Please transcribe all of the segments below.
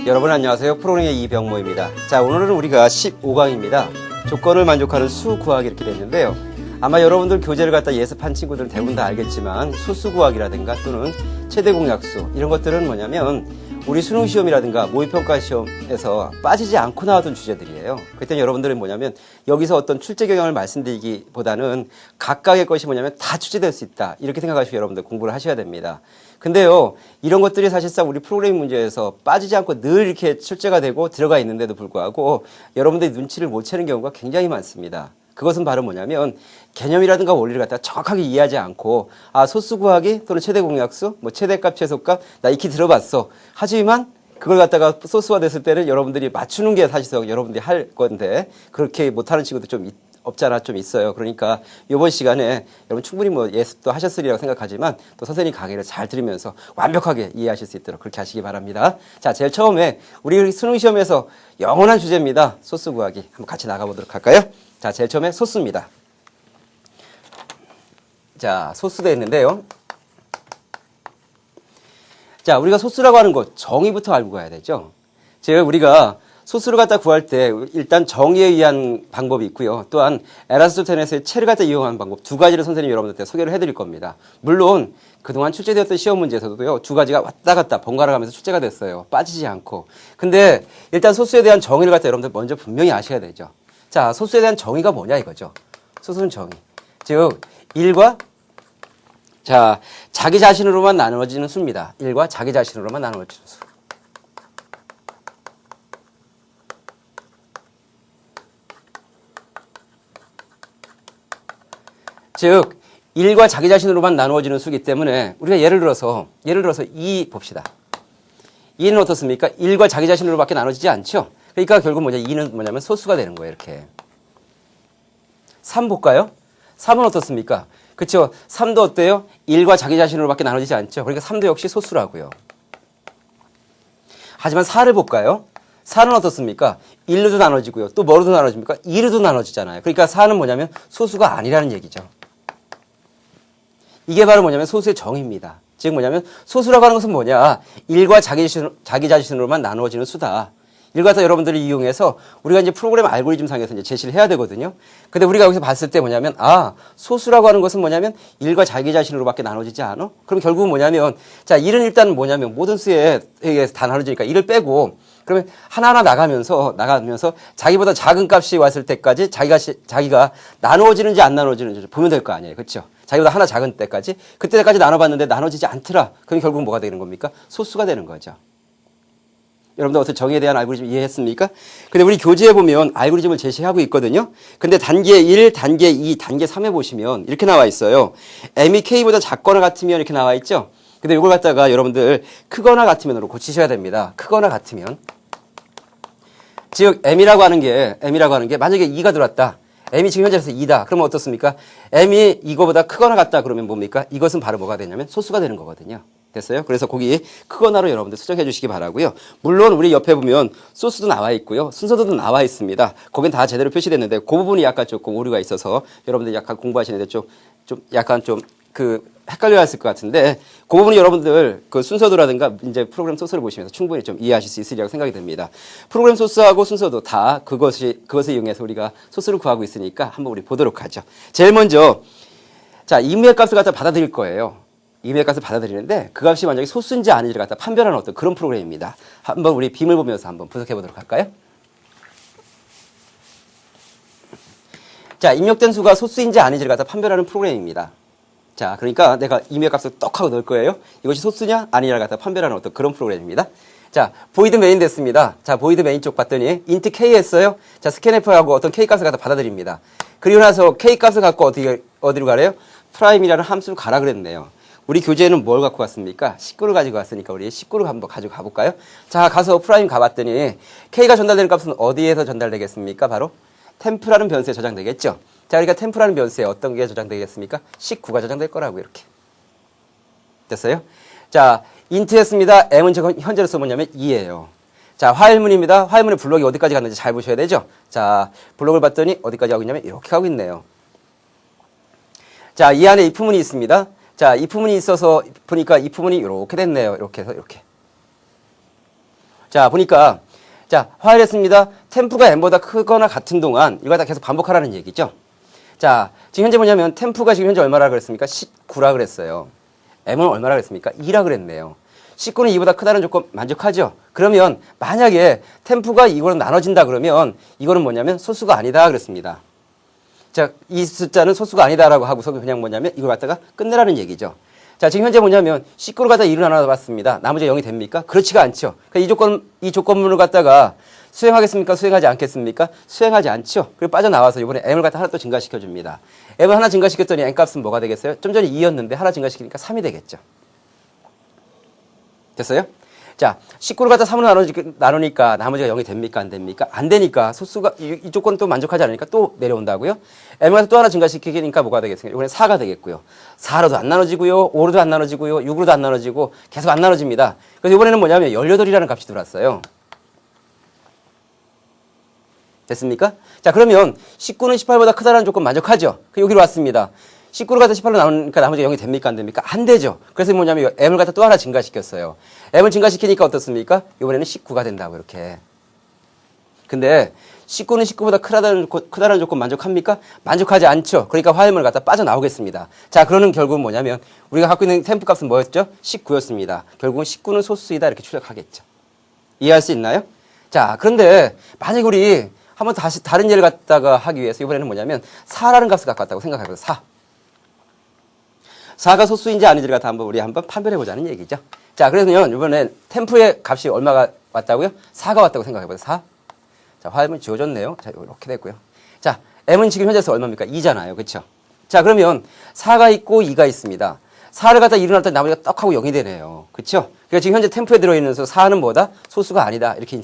여러분 안녕하세요. 프로그램의 이병모입니다. 자, 오늘은 우리가 15강입니다. 조건을 만족하는 수 구하기 이렇게 됐는데요. 아마 여러분들 교재를 갖다 예습한 친구들은 대부분 다 알겠지만 소수 구하기라든가 또는 최대 공약수 이런 것들은 뭐냐면 우리 수능 시험이라든가 모의평가 시험에서 빠지지 않고 나왔던 주제들이에요. 그때 여러분들은 뭐냐면 여기서 어떤 출제 경향을 말씀드리기보다는 각각의 것이 뭐냐면 다 출제될 수 있다. 이렇게 생각하시고 여러분들 공부를 하셔야 됩니다. 근데요, 이런 것들이 사실상 우리 프로그래밍 문제에서 빠지지 않고 늘 이렇게 출제가 되고 들어가 있는데도 불구하고 여러분들이 눈치를 못 채는 경우가 굉장히 많습니다. 그것은 바로 뭐냐면 개념이라든가 원리를 갖다가 정확하게 이해하지 않고 소수 구하기 또는 최대 공약수, 최대값, 최소값 나 익히 들어봤어. 하지만 그걸 갖다가 소수화 됐을 때는 여러분들이 맞추는 게 사실상 여러분들이 할 건데 그렇게 못하는 친구도 좀 없잖아 좀 있어요. 그러니까 이번 시간에 여러분 충분히 예습도 하셨으리라고 생각하지만 또 선생님 강의를 잘 들으면서 완벽하게 이해하실 수 있도록 그렇게 하시기 바랍니다. 자, 제일 처음에 우리 수능 시험에서 영원한 주제입니다. 소수 구하기 한번 같이 나가보도록 할까요? 자, 제일 처음에 소수입니다. 자, 소수도 있는데요. 자, 우리가 소수라고 하는 것 정의부터 알고 가야 되죠. 즉 우리가 소수를 갖다 구할 때 일단 정의에 의한 방법이 있고요. 또한 에라스토테네스의 체를 갖다 이용하는 방법 두 가지를 선생님이 여러분들한테 소개를 해드릴 겁니다. 물론 그동안 출제되었던 시험 문제에서도요. 두 가지가 왔다 갔다 번갈아 가면서 출제가 됐어요. 빠지지 않고. 근데 일단 소수에 대한 정의를 갖다 여러분들 먼저 분명히 아셔야 되죠. 자, 소수에 대한 정의가 뭐냐 이거죠. 소수는 정의. 즉 1과 자기 자신으로만 나누어지는 수입니다. 1과 자기 자신으로만 나누어지는 수. 즉 1과 자기 자신으로만 나누어지는 수이기 때문에 우리가 예를 들어서 2 봅시다. 2는 어떻습니까? 1과 자기 자신으로밖에 나눠지지 않죠. 그러니까 결국 2는 뭐냐면 소수가 되는 거예요. 이렇게. 3 볼까요? 3은 어떻습니까? 그렇죠. 3도 어때요? 1과 자기 자신으로밖에 나눠지지 않죠. 그러니까 3도 역시 소수라고요. 하지만 4를 볼까요? 4는 어떻습니까? 1로도 나눠지고요. 또 뭐로도 나눠집니까? 2로도 나눠지잖아요. 그러니까 4는 뭐냐면 소수가 아니라는 얘기죠. 이게 바로 뭐냐면 소수의 정의입니다. 즉 뭐냐면 소수라고 하는 것은 뭐냐? 1과 자기 자신으로만 나누어지는 수다. 이걸 갖다 여러분들이 이용해서 우리가 이제 프로그램 알고리즘 상에서 이제 제시를 해야 되거든요. 근데 우리가 여기서 봤을 때 뭐냐면 소수라고 하는 것은 뭐냐면 1과 자기 자신으로밖에 나눠지지 않아? 그럼 결국은 뭐냐면 1은 일단 뭐냐면 모든 수에 의해서 다 나눠지니까 1을 빼고 그러면 하나하나 나가면서 자기보다 작은 값이 왔을 때까지 자기가 나누어지는지 안 나누어지는지 보면 될 거 아니에요. 그렇죠? 자기보다 하나 작은 때까지 그때까지 나눠봤는데 나눠지지 않더라. 그럼 결국은 뭐가 되는 겁니까? 소수가 되는 거죠. 여러분들 어떻게 정의에 대한 알고리즘 이해했습니까? 근데 우리 교재에 보면 알고리즘을 제시하고 있거든요. 근데 단계 1, 단계 2, 단계 3에 보시면 이렇게 나와 있어요. m이 k보다 작거나 같으면 이렇게 나와 있죠. 근데 이걸 갖다가 여러분들 크거나 같으면으로 고치셔야 됩니다. 크거나 같으면. 즉 m이라고 하는 게 만약에 2가 들어왔다. m이 지금 현재에서 2다. 그러면 어떻습니까? m이 이거보다 크거나 같다 그러면 뭡니까? 이것은 바로 뭐가 되냐면 소수가 되는 거거든요. 됐어요? 그래서 거기 크거나로 여러분들 수정해 주시기 바라고요. 물론 우리 옆에 보면 소수도 나와 있고요. 순서도 나와 있습니다. 거긴 다 제대로 표시됐는데 그 부분이 약간 조금 오류가 있어서 여러분들 약간 공부하시는데 좀 헷갈려 했을 것 같은데 그 부분이 여러분들 그 순서도라든가 이제 프로그램 소스를 보시면서 충분히 좀 이해하실 수 있으리라고 생각이 됩니다. 프로그램 소스하고 순서도 다 그것을 이용해서 우리가 소스를 구하고 있으니까 한번 우리 보도록 하죠. 제일 먼저 임의의 값을 갖다 받아들일 거예요. 임의의 값을 받아들이는데 그 값이 만약에 소수인지 아닌지를 갖다 판별하는 어떤 그런 프로그램입니다. 한번 우리 빔을 보면서 한번 분석해 보도록 할까요? 입력된 수가 소수인지 아닌지를 갖다 판별하는 프로그램입니다. 그러니까 내가 임의의 값을 떡 하고 넣을 거예요. 이것이 소수냐 아니냐를 갖다 판별하는 어떤 그런 프로그램입니다. 보이드 메인 됐습니다. 보이드 메인 쪽 봤더니 int k 했어요. 스캔F하고 어떤 k 값을 갖다 받아들입니다. 그리고 나서 k 값을 갖고 어디로 가래요? 프라임이라는 함수를 가라 그랬네요. 우리 교재에는 뭘 갖고 갔습니까? 19를 가지고 왔으니까 우리 19를 한번 가지고 가볼까요? 가서 프라임 가봤더니 k가 전달되는 값은 어디에서 전달되겠습니까? 바로 템프라는 변수에 저장되겠죠. 그러니까 템프라는 변수에 어떤 게 저장되겠습니까? 19가 저장될 거라고 이렇게. 됐어요? int 했습니다. m은 지금 현재로서 뭐냐면 2예요. 화일문입니다. 화일문의 블록이 어디까지 갔는지 잘 보셔야 되죠? 블록을 봤더니 어디까지 가고 있냐면 이렇게 가고 있네요. 이 안에 if문이 있습니다. if문이 있어서 보니까 if문이 이렇게 됐네요. 이렇게 해서 이렇게. 자, 보니까 자, 화해했습니다. 템프가 m보다 크거나 같은 동안 이거 다 계속 반복하라는 얘기죠. 자, 지금 현재 뭐냐면 템프가 지금 현재 얼마라 그랬습니까? 19라 그랬어요. m은 얼마라 그랬습니까? 2라 그랬네요. 19는 2보다 크다는 조건 만족하죠? 그러면 만약에 템프가 이거로 나눠진다 그러면 이거는 뭐냐면 소수가 아니다 그랬습니다. 자, 이 숫자는 소수가 아니다라고 하고서 그냥 뭐냐면 이걸 갖다가 끝내라는 얘기죠. 자, 지금 현재 뭐냐면 19를 갖다 2로 나눠봤습니다. 나머지가 0이 됩니까? 그렇지가 않죠. 그러니까 이 조건문을 갖다가 수행하겠습니까? 수행하지 않겠습니까? 수행하지 않죠. 그리고 빠져나와서 이번에 m을 갖다 하나 또 증가시켜줍니다. m을 하나 증가시켰더니 n 값은 뭐가 되겠어요? 좀 전에 2였는데 하나 증가시키니까 3이 되겠죠. 됐어요? 자, 19를 갖다 3으로 나누니까 나머지가 0이 됩니까? 안 됩니까? 안 되니까 소수가 이 조건은 또 만족하지 않으니까 또 내려온다고요? m을 갖다 또 하나 증가시키니까 뭐가 되겠습니까? 이번에 4가 되겠고요. 4로도 안 나눠지고요. 5로도 안 나눠지고요. 6으로도 안 나눠지고 계속 안 나눠집니다. 그래서 이번에는 뭐냐면 18이라는 값이 들어왔어요. 됐습니까? 자, 그러면 19는 18보다 크다는 조건 만족하죠? 여기로 왔습니다. 19를 갖다 18로 나누니까 나머지가 0이 됩니까? 안 됩니까? 안 되죠. 그래서 뭐냐면 m을 갖다 또 하나 증가시켰어요. m을 증가시키니까 어떻습니까? 이번에는 19가 된다고 이렇게. 근데 19는 19보다 크다는 조건 만족합니까? 만족하지 않죠. 그러니까 화염을 갖다 빠져나오겠습니다. 자, 그러는 결국은 뭐냐면 우리가 갖고 있는 템프 값은 뭐였죠? 19였습니다. 결국은 19는 소수이다 이렇게 추적하겠죠. 이해할 수 있나요? 자, 그런데 만약 우리 한번 다시 다른 예를 갖다가 하기 위해서 이번에는 뭐냐면 4라는 값을 갖고 왔다고 생각해보세요. 4. 4가 소수인지 아닌지를 갖다 우리 한번 판별해보자는 얘기죠. 자, 그러면 이번에 템프의 값이 얼마가 왔다고요? 4가 왔다고 생각해보세요. 4. 자, 화염은 지워졌네요. 자, 이렇게 됐고요. 자, m은 지금 현재에서 얼마입니까? 2잖아요. 그쵸? 자, 그러면 4가 있고 2가 있습니다. 4를 갖다 일어날 때 나머지가 떡 하고 0이 되네요. 그쵸? 그러니까 지금 현재 템프에 들어있는 4는 뭐다? 소수가 아니다. 이렇게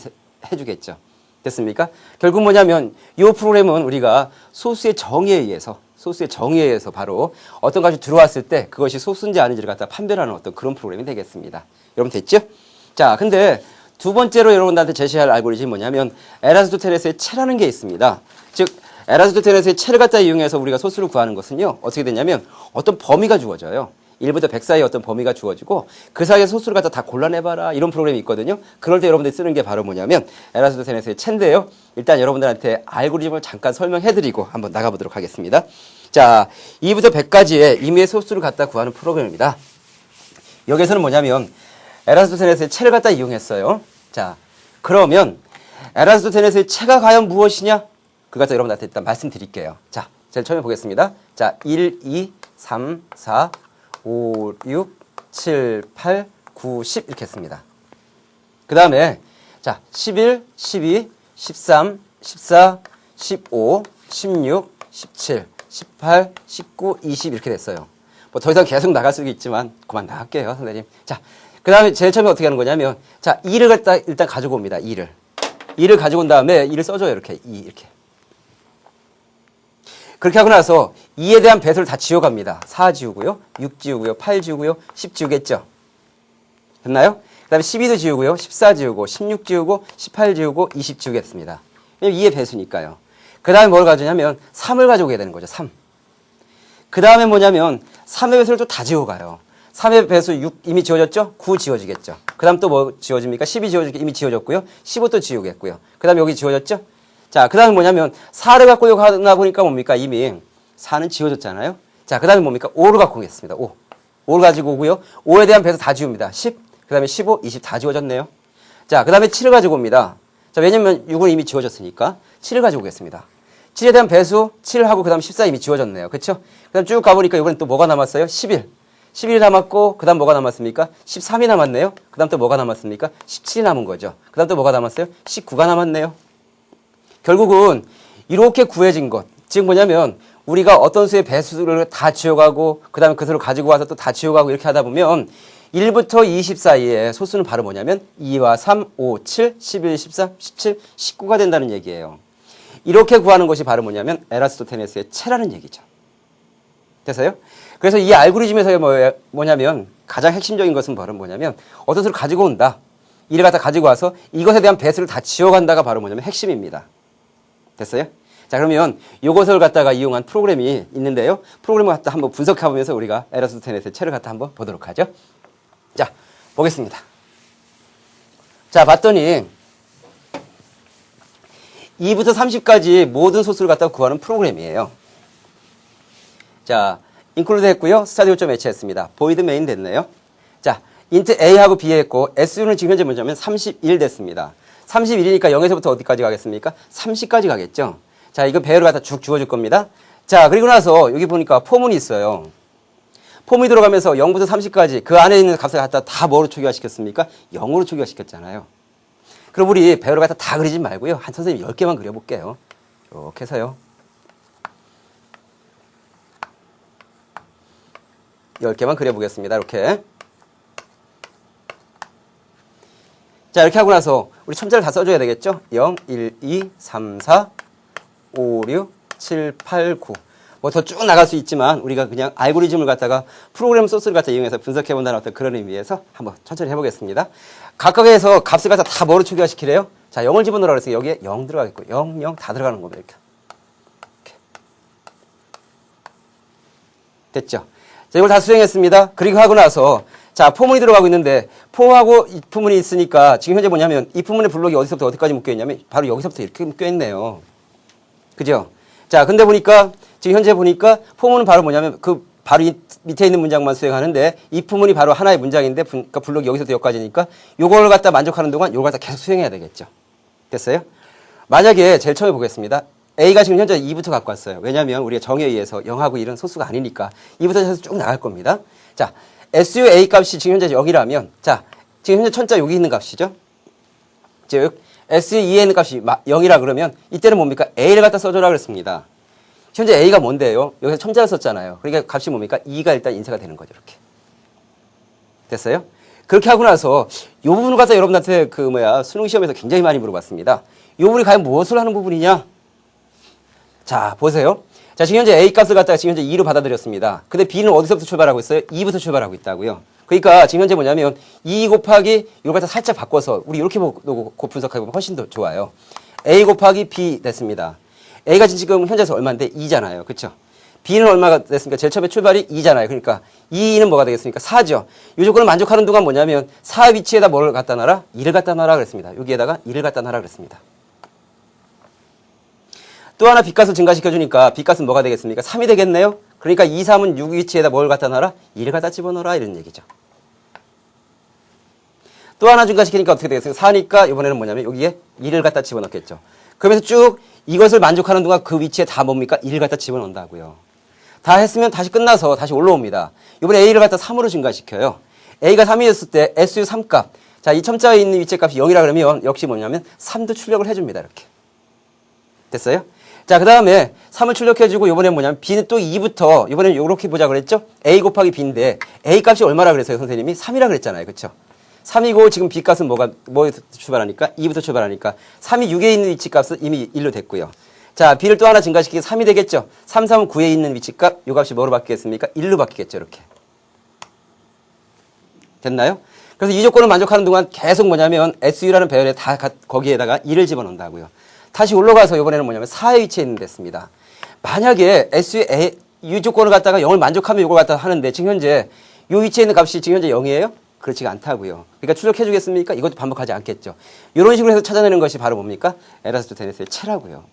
해주겠죠. 됐습니까? 결국 뭐냐면 이 프로그램은 우리가 소수의 정의에 의해서 바로 어떤 값이 들어왔을 때 그것이 소수인지 아닌지를 갖다 판별하는 어떤 그런 프로그램이 되겠습니다. 여러분 됐죠? 자, 근데 두 번째로 여러분들한테 제시할 알고리즘이 뭐냐면 에라스토텔레스의 채라는 게 있습니다. 즉 에라스토텔레스의 채를 갖다 이용해서 우리가 소수를 구하는 것은요. 어떻게 되냐면 어떤 범위가 주어져요. 1부터 100 사이에 어떤 범위가 주어지고 그 사이에 소수를 갖다 다 골라내봐라 이런 프로그램이 있거든요. 그럴 때 여러분들이 쓰는 게 바로 뭐냐면 에라스토텔레스의 채인데요. 일단 여러분들한테 알고리즘을 잠깐 설명해드리고 한번 나가보도록 하겠습니다. 자, 2부터 100까지의 임의의 소수를 갖다 구하는 프로그램입니다. 여기서는 뭐냐면 에라스토텔레스의 채를 갖다 이용했어요. 자, 그러면 에라스토텔레스의 채가 과연 무엇이냐? 그걸 갖다 여러분들한테 일단 말씀드릴게요. 자, 제일 처음에 보겠습니다. 자, 1, 2, 3, 4, 5, 6, 7, 8, 9, 10 이렇게 했습니다. 그 다음에 자 11, 12, 13, 14, 15, 16, 17, 18, 19, 20 이렇게 됐어요. 뭐 더 이상 계속 나갈 수도 있지만 그만 나갈게요, 선생님. 자, 그 다음에 제일 처음에 어떻게 하는 거냐면 자 2를 갖다 일단 가지고 옵니다. 2를 가지고 온 다음에 2를 써줘요. 이렇게 2 이렇게. 그렇게 하고 나서 2에 대한 배수를 다 지워갑니다. 4 지우고요. 6 지우고요. 8 지우고요. 10 지우겠죠. 됐나요? 그 다음에 12도 지우고요. 14 지우고 16 지우고 18 지우고 20 지우겠습니다. 왜냐면 2의 배수니까요. 그 다음에 뭘 가져오냐면 3을 가져오게 되는 거죠. 3. 그 다음에 뭐냐면 3의 배수를 또 다 지워가요. 3의 배수 6 이미 지워졌죠? 9 지워지겠죠. 그 다음 또 뭐 지워집니까? 12 지워지게 이미 지워졌고요. 15도 지우겠고요. 그 다음에 여기 지워졌죠? 자, 그 다음에 뭐냐면 4를 갖고 여기 가나 보니까 뭡니까? 이미 4는 지워졌잖아요. 자, 그 다음에 뭡니까? 5를 갖고 오겠습니다. 5. 5를 가지고 오고요. 5에 대한 배수 다 지웁니다. 10, 그 다음에 15, 20 다 지워졌네요. 자, 그 다음에 7을 가지고 옵니다. 자, 왜냐면 6은 이미 지워졌으니까 7을 가지고 오겠습니다. 7에 대한 배수 7하고 그 다음 14 이미 지워졌네요. 그쵸? 그 다음 쭉 가보니까 이번엔 또 뭐가 남았어요? 11. 11이 남았고 그 다음 뭐가 남았습니까? 13이 남았네요. 그 다음 또 뭐가 남았습니까? 17이 남은 거죠. 그 다음 또 뭐가 남았어요? 19가 남았네요. 결국은 이렇게 구해진 것. 즉 뭐냐면 우리가 어떤 수의 배수를 다 지워가고 그 다음에 그 수를 가지고 와서 또 다 지워가고 이렇게 하다 보면 1부터 20 사이에 소수는 바로 뭐냐면 2와 3, 5, 7, 11, 13, 17, 19가 된다는 얘기예요. 이렇게 구하는 것이 바로 뭐냐면 에라스토테네스의 채라는 얘기죠. 됐어요? 그래서 이 알고리즘에서 뭐냐면 가장 핵심적인 것은 바로 뭐냐면 어떤 수를 가지고 온다. 이를 갖다 가지고 와서 이것에 대한 배수를 다 지워간다가 바로 뭐냐면 핵심입니다. 됐어요? 자, 그러면 이것을 갖다가 이용한 프로그램이 있는데요. 프로그램을 갖다 한번 분석해보면서 우리가 에라스토테네스의 채를 갖다 한번 보도록 하죠. 자, 보겠습니다. 자, 봤더니 2부터 30까지 모든 소수를 갖다 구하는 프로그램이에요. 자, 인클루드 했고요. 스타디오.h 했습니다. 보이드 메인 됐네요. 자, 인트 A하고 B 했고 SU는 지금 현재 뭐냐면 31 됐습니다. 31이니까 0에서부터 어디까지 가겠습니까? 30까지 가겠죠. 자, 이거 배열을 갖다 쭉 주어줄 겁니다. 자, 그리고 나서 여기 보니까 포문이 있어요. 포문이 들어가면서 0부터 30까지 그 안에 있는 값을 갖다 다 뭐로 초기화시켰습니까? 0으로 초기화시켰잖아요. 그럼 우리 배열을 갖다 다 그리지 말고요. 한 선생님 10개만 그려볼게요. 이렇게 해서요. 10개만 그려보겠습니다. 이렇게. 자, 이렇게 하고 나서 우리 첨자를 다 써줘야 되겠죠? 0, 1, 2, 3, 4, 5, 6, 7, 8, 9. 뭐 더 쭉 나갈 수 있지만 우리가 그냥 알고리즘을 갖다가 프로그램 소스를 갖다 이용해서 분석해본다는 어떤 그런 의미에서 한번 천천히 해보겠습니다. 각각에서 값을 갖다 다 뭐로 초기화시키래요? 자, 0을 집어넣으라고 했어요. 여기에 0 들어가겠고 0, 0 다 들어가는 겁니다. 이렇게. 됐죠? 자, 이걸 다 수행했습니다. 그리고 하고 나서 자, 포문이 들어가고 있는데 포하고 이 포문이 있으니까 지금 현재 뭐냐면 이 포문의 블록이 어디서부터 어디까지 묶여있냐면 바로 여기서부터 이렇게 묶여있네요. 그죠? 자, 근데 보니까 지금 현재 보니까 포문은 바로 뭐냐면 그 바로 이 밑에 있는 문장만 수행하는데 이 포문이 바로 하나의 문장인데 그러니까 블록이 여기서부터 여기까지니까 요걸 갖다 만족하는 동안 요걸 갖다 계속 수행해야 되겠죠. 됐어요? 만약에 제일 처음에 보겠습니다. A가 지금 현재 2부터 갖고 왔어요. 왜냐하면 우리가 정의에 의해서 0하고 1은 소수가 아니니까 2부터 해서 쭉 나갈 겁니다. 자, SU A 값이 지금 현재 0이라면 자, 지금 현재 천자 여기 있는 값이죠. 즉 SU E에 있는 값이 0이라 그러면 이때는 뭡니까? A를 갖다 써줘라 그랬습니다. 현재 A가 뭔데요? 여기서 첨자를 썼잖아요. 그러니까 값이 뭡니까? 2가 일단 인쇄가 되는 거죠. 이렇게. 됐어요? 그렇게 하고 나서 이 부분을 갖다 여러분한테 수능 시험에서 굉장히 많이 물어봤습니다. 이 부분이 과연 무엇을 하는 부분이냐? 자, 보세요. 자, 지금 현재 A 값을 갖다가 지금 현재 2로 받아들였습니다. 근데 B는 어디서부터 출발하고 있어요? 2부터 출발하고 있다고요. 그러니까 지금 현재 뭐냐면 2 곱하기 이걸 갖다 살짝 바꿔서 우리 이렇게 보고 분석하면 훨씬 더 좋아요. A 곱하기 B 됐습니다. A가 지금 현재에서 얼마인데? 2잖아요. 그렇죠? B는 얼마가 됐습니까? 제일 처음에 출발이 2잖아요. 그러니까 2는 뭐가 되겠습니까? 4죠. 이 조건을 만족하는 동안 뭐냐면 4 위치에다 뭐를 갖다 놔라? 2를 갖다 놔라 그랬습니다. 여기에다가 2를 갖다 놔라 그랬습니다. 또 하나 B값을 증가시켜주니까 B값은 뭐가 되겠습니까? 3이 되겠네요? 그러니까 2, 3은 6 위치에다 뭘 갖다 놔라? 2를 갖다 집어넣어라 이런 얘기죠. 또 하나 증가시키니까 어떻게 되겠습니까? 4니까 이번에는 뭐냐면 여기에 2를 갖다 집어넣겠죠. 그러면서 쭉 이것을 만족하는 동안 그 위치에 다 뭡니까? 1을 갖다 집어넣는다고요. 다 했으면 다시 끝나서 다시 올라옵니다. 이번에 A를 갖다 3으로 증가시켜요. A가 3이었을 때 SU 3값. 자, 이 첨자에 있는 위치의 값이 0이라 그러면 역시 뭐냐면 3도 출력을 해줍니다. 이렇게. 됐어요? 자, 그 다음에 3을 출력해주고 이번엔 뭐냐면 B는 또 2부터 이번엔 이렇게 보자 그랬죠? A 곱하기 B인데 A 값이 얼마라 그랬어요? 선생님이 3이라 그랬잖아요. 그렇죠? 3이고 지금 B 값은 뭐에서 출발하니까? 2부터 출발하니까 3이 6에 있는 위치 값은 이미 1로 됐고요. 자, B를 또 하나 증가시키기 3이 되겠죠? 3, 3은 9에 있는 위치 값, 요 값이 뭐로 바뀌겠습니까? 1로 바뀌겠죠. 이렇게. 됐나요? 그래서 이 조건을 만족하는 동안 계속 뭐냐면 SU라는 배열에 다 거기에다가 1을 집어넣는다고요. 다시 올라가서 이번에는 뭐냐면 4의 위치에 있는 됐습니다. 만약에 SU의 이 조건을 갖다가 0을 만족하면 이걸 갖다 하는데 지금 현재 이 위치에 있는 값이 지금 현재 0이에요? 그렇지가 않다고요. 그러니까 출력해 주겠습니까? 이것도 반복하지 않겠죠. 이런 식으로 해서 찾아내는 것이 바로 뭡니까? 에라스토테네스의 채라고요.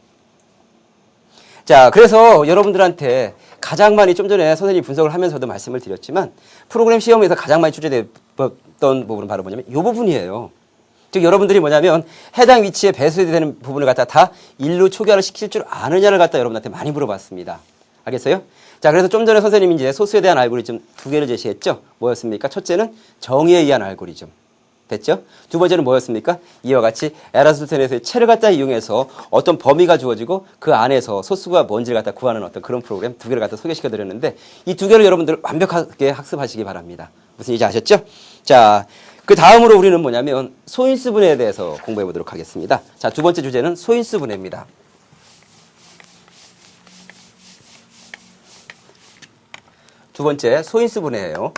자, 그래서 여러분들한테 가장 많이 좀 전에 선생님이 분석을 하면서도 말씀을 드렸지만 프로그램 시험에서 가장 많이 출제됐던 부분은 바로 뭐냐면 이 부분이에요. 즉 여러분들이 뭐냐면 해당 위치에 배수되는 부분을 갖다 다 1로 초기화를 시킬 줄 아느냐를 갖다 여러분한테 많이 물어봤습니다. 알겠어요? 자, 그래서 좀 전에 선생님이 이제 소수에 대한 알고리즘 두 개를 제시했죠. 뭐였습니까? 첫째는 정의에 의한 알고리즘. 됐죠? 두 번째는 뭐였습니까? 이와 같이 에라스토테네스의 채를 갖다 이용해서 어떤 범위가 주어지고 그 안에서 소수가 뭔지를 갖다 구하는 어떤 그런 프로그램 두 개를 갖다 소개시켜 드렸는데 이 두 개를 여러분들 완벽하게 학습하시기 바랍니다. 무슨 얘기인지 아셨죠? 자, 그 다음으로 우리는 뭐냐면 소인수분해에 대해서 공부해 보도록 하겠습니다. 자, 두 번째 주제는 소인수분해입니다. 두 번째 소인수분해예요.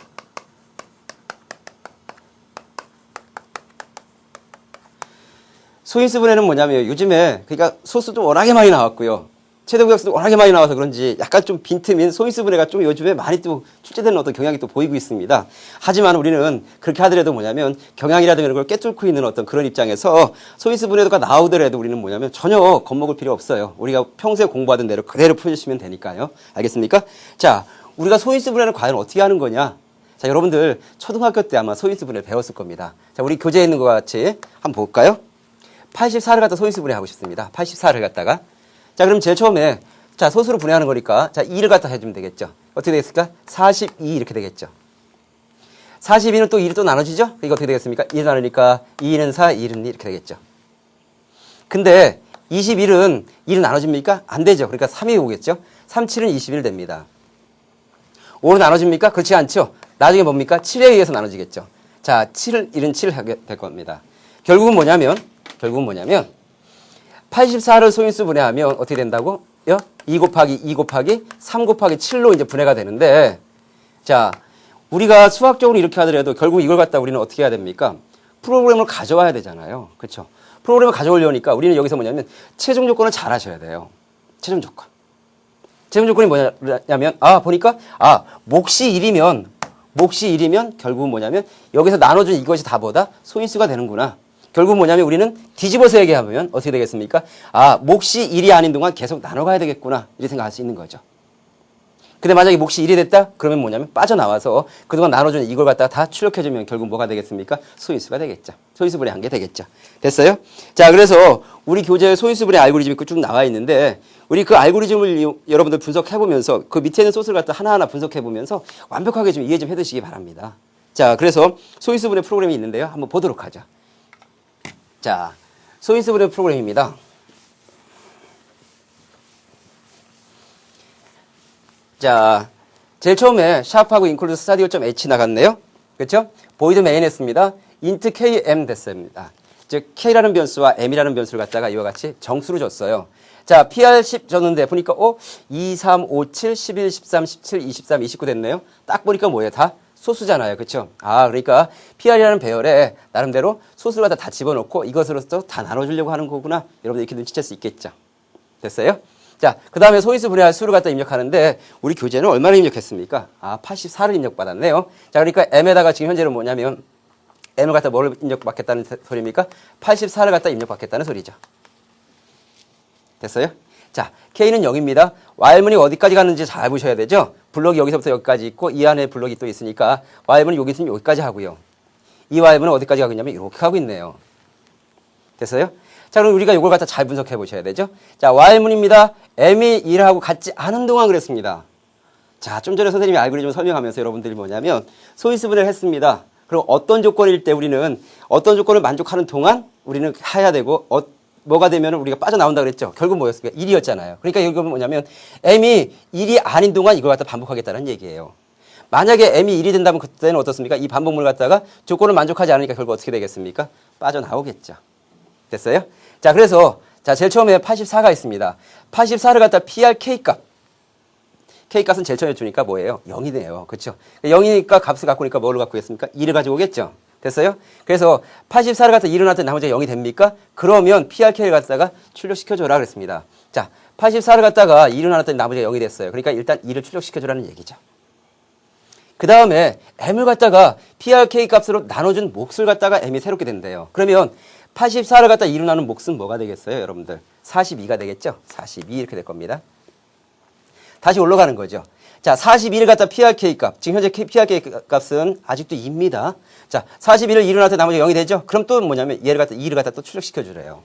소인수분해는 뭐냐면 요즘에 그러니까 소수도 워낙에 많이 나왔고요. 최대국약수도 워낙에 많이 나와서 그런지 약간 좀 빈틈인 소인수분해가 좀 요즘에 많이 또 출제되는 어떤 경향이 또 보이고 있습니다. 하지만 우리는 그렇게 하더라도 뭐냐면 경향이라든가 이런 걸 꿰뚫고 있는 어떤 그런 입장에서 소인수분해가 나오더라도 우리는 뭐냐면 전혀 겁먹을 필요 없어요. 우리가 평소에 공부하던 대로 그대로 풀어주시면 되니까요. 알겠습니까? 자, 우리가 소인수분해는 과연 어떻게 하는 거냐? 자, 여러분들 초등학교 때 아마 소인수분해 배웠을 겁니다. 자, 우리 교재에 있는 것 같이 한번 볼까요? 84를 갖다 소인수분해 하고 싶습니다. 84를 갖다가. 자, 그럼 제일 처음에, 자, 소수로 분해하는 거니까, 자, 2를 갖다 해주면 되겠죠. 어떻게 되겠습니까? 42 이렇게 되겠죠. 42는 또 2를 또 나눠지죠? 이거 어떻게 되겠습니까? 2를 나누니까 2는 4, 1은 2 이렇게 되겠죠. 근데 21은 2를 나눠집니까? 안 되죠. 그러니까 3이 오겠죠. 3, 7은 21 됩니다. 5로 나눠집니까? 그렇지 않죠. 나중에 뭡니까? 7에 의해서 나눠지겠죠. 자, 7을, 1은 7을 하게 될 겁니다. 결국은 뭐냐면 84를 소인수 분해하면 어떻게 된다고? 2 곱하기 2 곱하기 3 곱하기 7로 이제 분해가 되는데, 자, 우리가 수학적으로 이렇게 하더라도 결국 이걸 갖다 우리는 어떻게 해야 됩니까? 프로그램을 가져와야 되잖아요. 그렇죠? 프로그램을 가져오려니까 우리는 여기서 뭐냐면 최종 조건을 잘 하셔야 돼요. 최종 조건. 최종 조건이 뭐냐면, 보니까, 몫이 1이면 결국은 뭐냐면 여기서 나눠준 이것이 다 뭐다? 소인수가 되는구나. 결국 뭐냐면 우리는 뒤집어서 얘기하면 어떻게 되겠습니까? 몫이 1이 아닌 동안 계속 나눠가야 되겠구나. 이렇게 생각할 수 있는 거죠. 근데 만약에 몫이 1이 됐다? 그러면 뭐냐면 빠져나와서 그동안 나눠준 이걸 갖다가 다 출력해주면 결국 뭐가 되겠습니까? 소인수가 되겠죠. 소인수분해 한 게 되겠죠. 됐어요? 자, 그래서 우리 교재에 소인수분해 알고리즘이 쭉 나와 있는데 우리 그 알고리즘을 여러분들 분석해보면서 그 밑에 있는 소스를 갖다 하나하나 분석해보면서 완벽하게 좀 이해 좀 해두시기 바랍니다. 자, 그래서 소인수분해 프로그램이 있는데요. 한번 보도록 하죠. 자, 소인수분해 프로그램입니다. 자, 제일 처음에 샵하고 include stadio.h 나갔네요. 그렇죠? void main 했습니다. int km 됐습니다. 즉 k라는 변수와 m이라는 변수를 갖다가 이와 같이 정수로 줬어요. 자, PR10 줬는데 보니까 2, 3, 5, 7, 11, 13, 17, 23, 29 됐네요. 딱 보니까 뭐예요? 다 소수잖아요. 그렇죠? 그러니까 PR이라는 배열에 나름대로 소수를 다 집어넣고 이것으로서 다 나눠주려고 하는 거구나. 여러분들 이렇게 눈치챌 수 있겠죠. 됐어요? 자, 그 다음에 소인수 분해할 수를 갖다 입력하는데 우리 교재는 얼마나 입력했습니까? 84를 입력받았네요. 자, 그러니까 m에다가 지금 현재는 뭐냐면 m을 갖다 뭐를 입력받겠다는 소리입니까? 84를 갖다 입력받겠다는 소리죠. 됐어요? 자, K는 0입니다. Y문이 어디까지 가는지 잘 보셔야 되죠? 블록이 여기서부터 여기까지 있고 이 안에 블록이 또 있으니까 Y문은 여기서 여기까지 하고요. 이 Y문은 어디까지 가고 있냐면 이렇게 하고 있네요. 됐어요? 자, 그럼 우리가 이걸 갖다 잘 분석해 보셔야 되죠? 자, Y문입니다. M이 1하고 같지 않은 동안 그랬습니다. 자, 좀 전에 선생님이 알고리즘을 설명하면서 여러분들이 뭐냐면 소인수 분해를 했습니다. 그럼 어떤 조건일 때 우리는 어떤 조건을 만족하는 동안 우리는 해야 되고 뭐가 되면 우리가 빠져나온다 그랬죠. 결국 뭐였습니까? 1이었잖아요. 그러니까 이건 뭐냐면 m이 1이 아닌 동안 이걸 갖다 반복하겠다는 얘기예요. 만약에 m이 1이 된다면 그때는 어떻습니까? 이 반복문을 갖다가 조건을 만족하지 않으니까 결국 어떻게 되겠습니까? 빠져나오겠죠. 됐어요? 자, 그래서 자, 제일 처음에 84가 있습니다. 84를 갖다 PR K값. K값은 제일 처음에 주니까 뭐예요? 0이네요. 그렇죠? 0이니까 값을 갖고 오니까 뭐를 갖고 있습니까? 2를 가지고 오겠죠. 됐어요? 그래서 84를 갖다 2를 놨더니 나머지가 0이 됩니까? 그러면 PRK를 갖다가 출력시켜줘라 그랬습니다. 자, 84를 갖다가 2를 놨더니 나머지가 0이 됐어요. 그러니까 일단 2를 출력시켜줘라는 얘기죠. 그 다음에 M을 갖다가 PRK 값으로 나눠준 몫을 갖다가 M이 새롭게 된대요. 그러면 84를 갖다 2로 나눈 몫은 뭐가 되겠어요, 여러분들? 42가 되겠죠? 42 이렇게 될 겁니다. 다시 올라가는 거죠. 자, 42를 갖다 PRK 값. 지금 현재 PRK 값은 아직도 2입니다. 자, 41을 2로 나한테 나머지 0이 되죠? 그럼 또 뭐냐면 얘를 갖다 2를 갖다 또 출력시켜 주래요.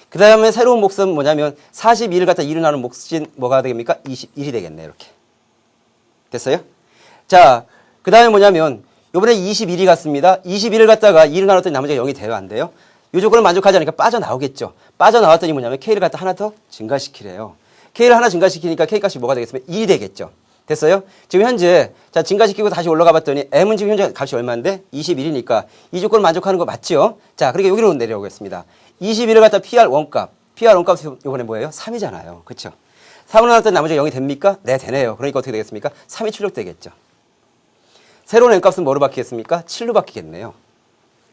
그 다음에 새로운 몫은 뭐냐면 42를 갖다 2로 나눈 몫이 뭐가 되겠습니까? 21이 되겠네, 이렇게. 됐어요? 자, 그 다음에 뭐냐면 요번에 21이 갔습니다. 21을 갖다가 2를 나눴더니 나머지가 0이 돼요, 안 돼요? 이 조건을 만족하지 않으니까 빠져나오겠죠. 빠져나왔더니 뭐냐면 K를 갖다 하나 더 증가시키래요. K를 하나 증가시키니까 K값이 뭐가 되겠으면 2이 되겠죠. 됐어요? 지금 현재 자 증가시키고 다시 올라가 봤더니 M은 지금 현재 값이 얼마인데? 21이니까 이 조건을 만족하는 거 맞죠? 자, 그러니까 여기로 내려오겠습니다. 21을 갖다 PR1값. PR1값이 이번에 뭐예요? 3이잖아요. 그렇죠? 3을 나눴더니 나머지가 0이 됩니까? 네, 되네요. 그러니까 어떻게 되겠습니까? 3이 출력되겠죠. 새로운 N값은 뭐로 바뀌겠습니까? 7로 바뀌겠네요.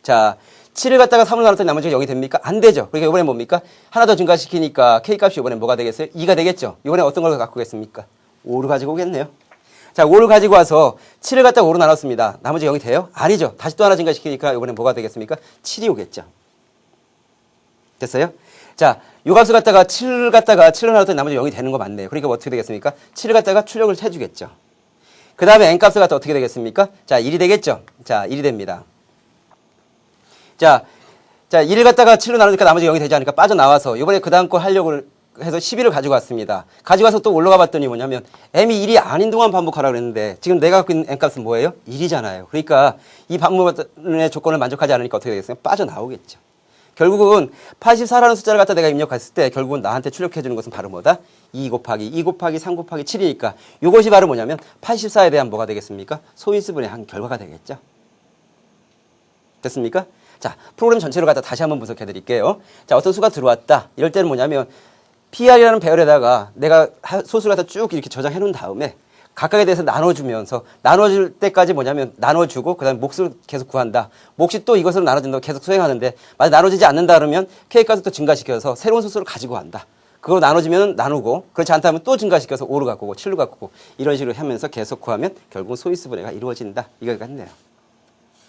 자, 7을 갖다가 3으로 나눴더니 나머지가 0이 됩니까? 안 되죠. 그러니까 이번에 뭡니까? 하나 더 증가시키니까 K값이 이번에 뭐가 되겠어요? 2가 되겠죠. 이번에 어떤 걸 갖고 오겠습니까? 5를 가지고 오겠네요. 자, 5를 가지고 와서 7을 갖다가 5로 나눴습니다. 나머지 0이 돼요? 아니죠. 다시 또 하나 증가시키니까 이번에 뭐가 되겠습니까? 7이 오겠죠. 됐어요? 자, 요 값을 갖다가 7을 나눴더니 나머지 0이 되는 거 맞네요. 그러니까 어떻게 되겠습니까? 7을 갖다가 출력을 해주겠죠. 그 다음에 n값을 갖다 어떻게 되겠습니까? 자, 1이 되겠죠. 자, 1이 됩니다. 자, 1을 갖다가 7로 나누니까 나머지 0이 되지 않으니까 빠져나와서 이번에 그 다음 거 하려고 해서 11을 가지고 왔습니다. 가지고 와서 또 올라가 봤더니 뭐냐면 m이 1이 아닌 동안 반복하라고 그랬는데 지금 내가 갖고 있는 n값은 뭐예요? 1이잖아요. 그러니까 이 반복의 조건을 만족하지 않으니까 어떻게 되겠어요? 빠져나오겠죠. 결국은 84라는 숫자를 갖다 내가 입력했을 때 결국은 나한테 출력해 주는 것은 바로 뭐다? 2 곱하기 3 곱하기 7이니까 이것이 바로 뭐냐면 84에 대한 뭐가 되겠습니까? 소인수분의 한 결과가 되겠죠. 됐습니까? 자, 프로그램 전체를 갖다 다시 한번 분석해 드릴게요. 자, 어떤 수가 들어왔다. 이럴 때는 뭐냐면 PR이라는 배열에다가 내가 소수를 갖다 쭉 이렇게 저장해 놓은 다음에 각각에 대해서 나눠주면서 나눠줄 때까지 뭐냐면 나눠주고 그 다음에 몫을 계속 구한다. 몫이 또 이것으로 나눠진다고 계속 수행하는데 만약 나눠지지 않는다 그러면 K값을 또 증가시켜서 새로운 소수를 가지고 간다. 그거 나눠지면 나누고 그렇지 않다면 또 증가시켜서 5로 갖고 오고 7로 갖고 오고 이런 식으로 하면서 계속 구하면 결국은 소인수분해가 이루어진다. 이거 같네요.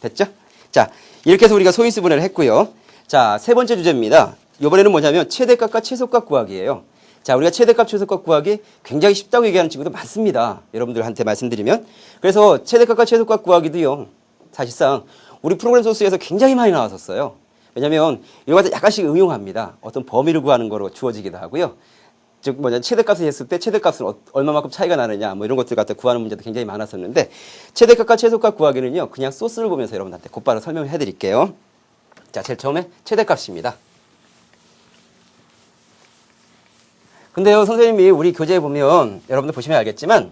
됐죠? 자, 이렇게 해서 우리가 소인수분해를 했고요. 자, 세 번째 주제입니다. 이번에는 뭐냐면 최대값과 최소값 구하기예요. 자, 우리가 최대값, 최소값 구하기 굉장히 쉽다고 얘기하는 친구도 많습니다. 여러분들한테 말씀드리면. 그래서 최대값과 최소값 구하기도요. 사실상 우리 프로그램 소스에서 굉장히 많이 나왔었어요. 왜냐면 이거 갖다 약간씩 응용합니다. 어떤 범위를 구하는 거로 주어지기도 하고요. 즉 뭐냐 최대값을 했을 때 최대값은 얼마만큼 차이가 나느냐 뭐 이런 것들 갖다 구하는 문제도 굉장히 많았었는데 최대값과 최소값 구하기는요. 그냥 소스를 보면서 여러분한테 곧바로 설명을 해드릴게요. 자, 제일 처음에 최대값입니다. 근데요, 선생님이 우리 교재에 보면 여러분들 보시면 알겠지만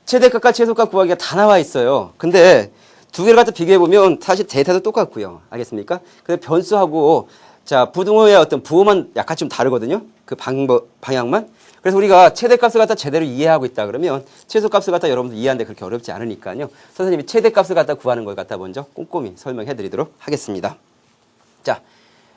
최대값과 최소값 구하기가 다 나와 있어요. 근데 두 개를 갖다 비교해 보면 사실 데이터도 똑같고요. 알겠습니까? 근데 변수하고 자, 부등호의 어떤 부호만 약간 좀 다르거든요. 그 방향만. 그래서 우리가 최대값을 갖다 제대로 이해하고 있다 그러면 최소값을 갖다 여러분들 이해하는데 그렇게 어렵지 않으니까요. 선생님이 최대값을 갖다 구하는 걸 갖다 먼저 꼼꼼히 설명해 드리도록 하겠습니다. 자,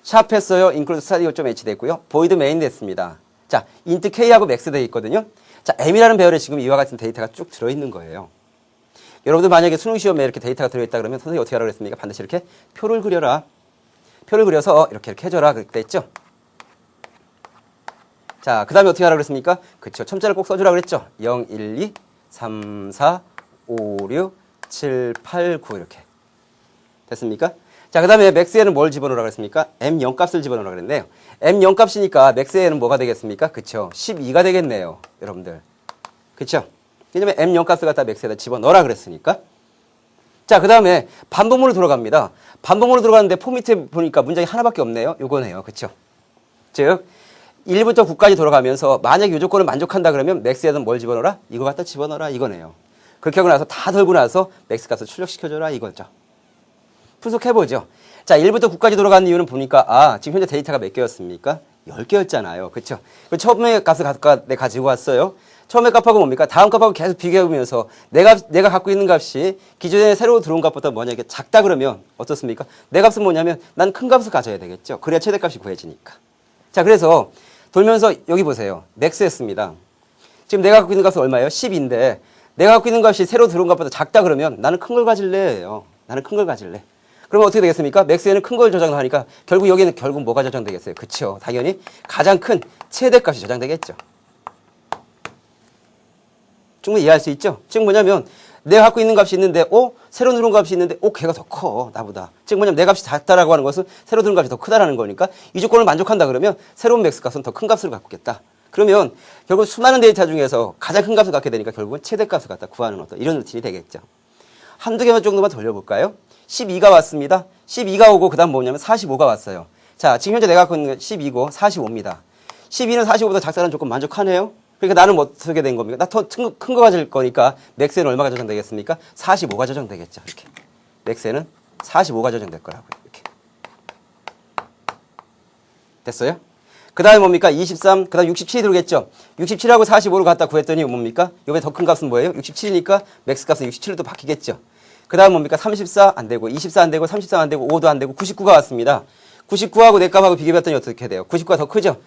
샵 했어요. include studio.h 됐고요. void main 됐습니다. 자, int k하고 max 되어 있거든요. 자, m이라는 배열에 지금 이와 같은 데이터가 쭉 들어있는 거예요. 여러분들 만약에 수능 시험에 이렇게 데이터가 들어있다 그러면 선생님이 어떻게 하라고 그랬습니까? 반드시 이렇게 표를 그려라. 표를 그려서 이렇게 해줘라. 그렇게 했죠. 자, 그 다음에 어떻게 하라고 그랬습니까? 그쵸. 첨자를 꼭 써주라고 그랬죠. 0, 1, 2, 3, 4, 5, 6, 7, 8, 9 이렇게. 됐습니까? 자, 그 다음에 max에는 뭘 집어넣으라고 그랬습니까? M0 값을 집어넣으라고 그랬네요. M0 값이니까 max에는 뭐가 되겠습니까? 그쵸. 12가 되겠네요. 여러분들. 그쵸? 왜냐면 M0 값을 갖다 max에다 집어넣으라 그랬으니까. 자, 그 다음에 반복문으로 들어갑니다. 반복문으로 들어가는데 포미트에 보니까 문장이 하나밖에 없네요. 요거네요. 그쵸? 즉, 1부터 9까지 돌아가면서 만약 이 조건을 만족한다 그러면 max에는 뭘 집어넣어라? 이거 갖다 집어넣어라. 이거네요. 그렇게 하고 나서 다 돌고 나서 max 값을 출력시켜줘라. 이거죠. 분석해보죠. 자, 1부터 9까지 돌아가는 이유는 보니까, 아, 지금 현재 데이터가 몇 개였습니까? 10개였잖아요. 그쵸? 처음에 값을 가지고 왔어요. 처음에 값하고 뭡니까? 다음 값하고 계속 비교해보면서 내가 갖고 있는 값이 기존에 새로 들어온 값보다 뭐냐, 이게 작다 그러면 어떻습니까? 내 값은 뭐냐면 난 큰 값을 가져야 되겠죠. 그래야 최대값이 구해지니까. 자, 그래서 돌면서 여기 보세요. 맥스였습니다. 지금 내가 갖고 있는 값은 얼마예요? 10인데 내가 갖고 있는 값이 새로 들어온 값보다 작다 그러면 나는 큰 걸 가질래요. 나는 큰 걸 가질래. 그러면 어떻게 되겠습니까? 맥스에는 큰 걸 저장하니까 결국 여기는 결국 뭐가 저장되겠어요? 그쵸? 당연히 가장 큰 최대값이 저장되겠죠. 충분히 이해할 수 있죠? 즉 뭐냐면 내가 갖고 있는 값이 있는데 새로 들어온 값이 있는데 걔가 더 커 나보다. 즉 뭐냐면 내 값이 작다라고 하는 것은 새로 들어온 값이 더 크다라는 거니까 이 조건을 만족한다 그러면 새로운 맥스 값은 더 큰 값을 갖고 있겠다. 그러면 결국 수많은 데이터 중에서 가장 큰 값을 갖게 되니까 결국은 최대값을 갖다 구하는 어떤 이런 루틴이 되겠죠. 한두 개만 정도만 돌려볼까요? 12가 왔습니다. 12가 오고 그 다음 뭐냐면 45가 왔어요. 자, 지금 현재 내가 갖고 있는 건 12고 45입니다. 12는 45보다 작다는 조건 만족하네요. 그러니까 나는 뭐 어떻게 된 겁니까? 나 더 큰 거 가질 거니까 맥스에는 얼마가 저장되겠습니까? 45가 저장되겠죠. 이렇게. 맥스에는 45가 저장될 거라고요. 이렇게. 됐어요? 그 다음에 뭡니까? 23, 그 다음 67이 들어오겠죠? 67하고 45를 갖다 구했더니 뭡니까? 이번에 더 큰 값은 뭐예요? 67이니까 맥스 값은 67로 또 바뀌겠죠? 그 다음 뭡니까? 34 안 되고, 24 안 되고, 33 안 되고, 5도 안 되고, 99가 왔습니다. 99하고 내 값하고 비교해봤더니 어떻게 돼요? 99가 더 크죠?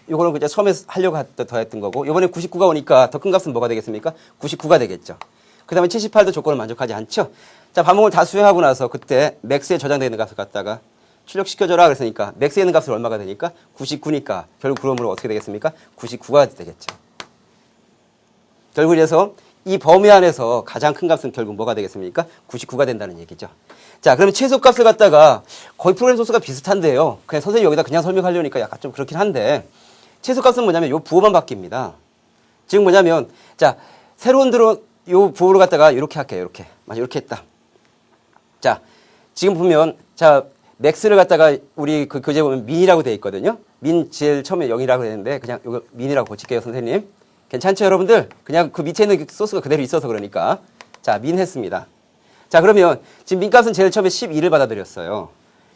이거는 그냥 처음에 하려고 더 했던 거고, 이번에 99가 오니까 더 큰 값은 뭐가 되겠습니까? 99가 되겠죠. 그 다음에 78도 조건을 만족하지 않죠? 자, 반복을 다 수행하고 나서 그때 맥스에 저장되어 있는 값을 갖다가 출력시켜줘라 그랬으니까 맥스에 있는 값은 얼마가 되니까 99니까 결국 그러므로 어떻게 되겠습니까? 99가 되겠죠. 결국 이래서 이 범위 안에서 가장 큰 값은 결국 뭐가 되겠습니까? 99가 된다는 얘기죠. 자, 그러면 최소값을 갖다가 거의 프로그램 소스가 비슷한데요. 그냥 선생님이 여기다 그냥 설명하려니까 약간 좀 그렇긴 한데 최소값은 뭐냐면 요 부호만 바뀝니다. 즉 뭐냐면 자, 새로운 들어온 요 부호를 갖다가 이렇게 할게요. 이렇게. 이렇게 했다. 자, 지금 보면 자, 맥스를 갖다가 우리 그 교재 보면 민이라고 되어 있거든요. 민 제일 처음에 0이라고 되는데 그냥 이거 민이라고 고칠게요, 선생님. 괜찮죠, 여러분들? 그냥 그 밑에 있는 소스가 그대로 있어서 그러니까. 자, 민 했습니다. 자, 그러면 지금 민값은 제일 처음에 12를 받아들였어요.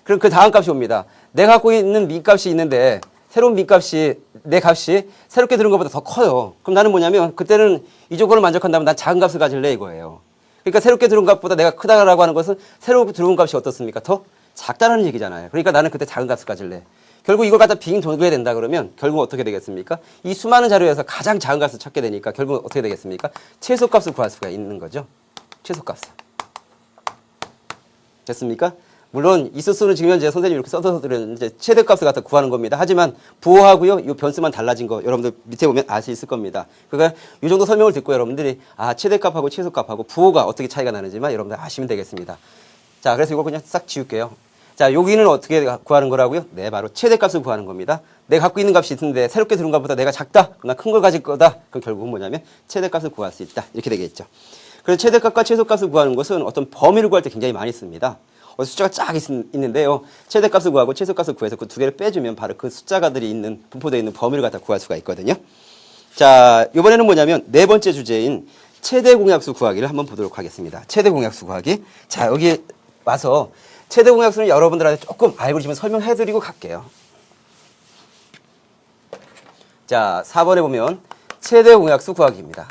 그럼 그 다음 값이 옵니다. 내가 갖고 있는 민값이 있는데 새로운 민값이 내 값이 새롭게 들은 것보다 더 커요. 그럼 나는 뭐냐면 그때는 이 조건을 만족한다면 난 작은 값을 가질래 이거예요. 그러니까 새롭게 들어온 값보다 내가 크다라고 하는 것은 새로 들어온 값이 어떻습니까? 더 작다는 얘기잖아요. 그러니까 나는 그때 작은 값을 가질래. 결국 이걸 갖다 빙 돌려야 된다 그러면 결국 어떻게 되겠습니까? 이 수많은 자료에서 가장 작은 값을 찾게 되니까 결국 어떻게 되겠습니까? 최소값을 구할 수가 있는 거죠. 최소값을. 됐습니까? 물론 이 소스는 지금 현재 선생님이 이렇게 써서 드렸는데 최대값을 갖다 구하는 겁니다. 하지만 부호하고요, 이 변수만 달라진 거 여러분들 밑에 보면 알 수 있을 겁니다. 그러니까 이 정도 설명을 듣고 여러분들이 최대값하고 최소값하고 부호가 어떻게 차이가 나는지만 여러분들 아시면 되겠습니다. 자, 그래서 이걸 그냥 싹 지울게요. 자, 여기는 어떻게 구하는 거라고요? 네, 바로 최대값을 구하는 겁니다. 내가 갖고 있는 값이 있는데 새롭게 들은 것보다 내가 작다, 그럼 큰 걸 가질 거다. 그럼 결국은 뭐냐면 최대값을 구할 수 있다. 이렇게 되겠죠. 그래서 최대값과 최소값을 구하는 것은 어떤 범위를 구할 때 굉장히 많이 씁니다. 숫자가 쫙 있는데요. 최대값을 구하고 최소값을 구해서 그 두 개를 빼주면 바로 그 숫자가들이 있는, 분포되어 있는 범위를 갖다 구할 수가 있거든요. 자, 이번에는 뭐냐면 네 번째 주제인 최대 공약수 구하기를 한번 보도록 하겠습니다. 최대 공약수 구하기. 자, 여기 와서 최대 공약수는 여러분들한테 조금 알고리즘을 설명해드리고 갈게요. 자, 4번에 보면 최대 공약수 구하기입니다.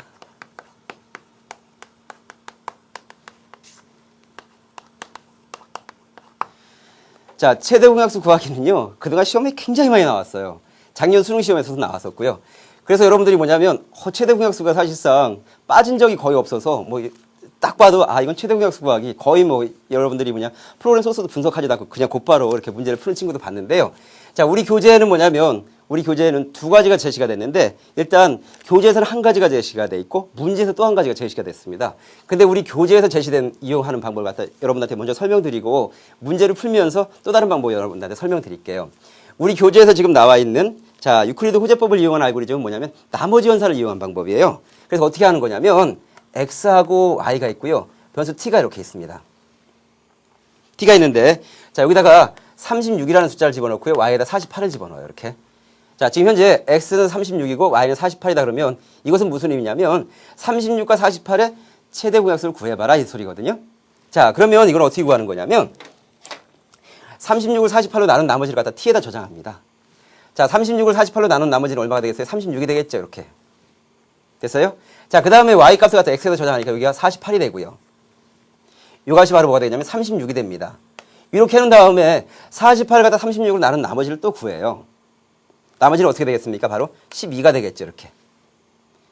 자, 최대 공약수 구하기는요, 그동안 시험에 굉장히 많이 나왔어요. 작년 수능 시험에서도 나왔었고요. 그래서 여러분들이 뭐냐면, 최대 공약수가 사실상 빠진 적이 거의 없어서, 딱 봐도, 이건 최대 공약수 구하기. 거의 여러분들이 프로그램 소스도 분석하지도 않고 그냥 곧바로 이렇게 문제를 푸는 친구도 봤는데요. 자, 우리 교재에는 우리 교재에는 두 가지가 제시가 됐는데, 일단 교재에서는 한 가지가 제시가 돼 있고 문제에서 또 한 가지가 제시가 됐습니다. 근데 우리 교재에서 제시된 이용하는 방법을 갖다 여러분한테 먼저 설명드리고 문제를 풀면서 또 다른 방법 여러분한테 설명드릴게요. 우리 교재에서 지금 나와 있는 자, 유클리드 호재법을 이용한 알고리즘은 뭐냐면 나머지 연산을 이용한 방법이에요. 그래서 어떻게 하는 거냐면 x하고 y가 있고요. 변수 t가 이렇게 있습니다. t가 있는데 자, 여기다가 36이라는 숫자를 집어넣고요. y에다 48을 집어넣어요. 이렇게. 자, 지금 현재 x는 36이고 y는 48이다 그러면 이것은 무슨 의미냐면 36과 48의 최대 공약수를 구해봐라 이 소리거든요. 자, 그러면 이걸 어떻게 구하는 거냐면 36을 48로 나눈 나머지를 갖다 t에다 저장합니다. 자, 36을 48로 나눈 나머지는 얼마가 되겠어요? 36이 되겠죠. 이렇게. 됐어요? 자, 그 다음에 y값을 갖다 x에다 저장하니까 여기가 48이 되고요. 이 값이 바로 뭐가 되냐면 36이 됩니다. 이렇게 해놓은 다음에 48을 갖다 36으로 나눈 나머지를 또 구해요. 나머지는 어떻게 되겠습니까? 바로 12가 되겠죠. 이렇게.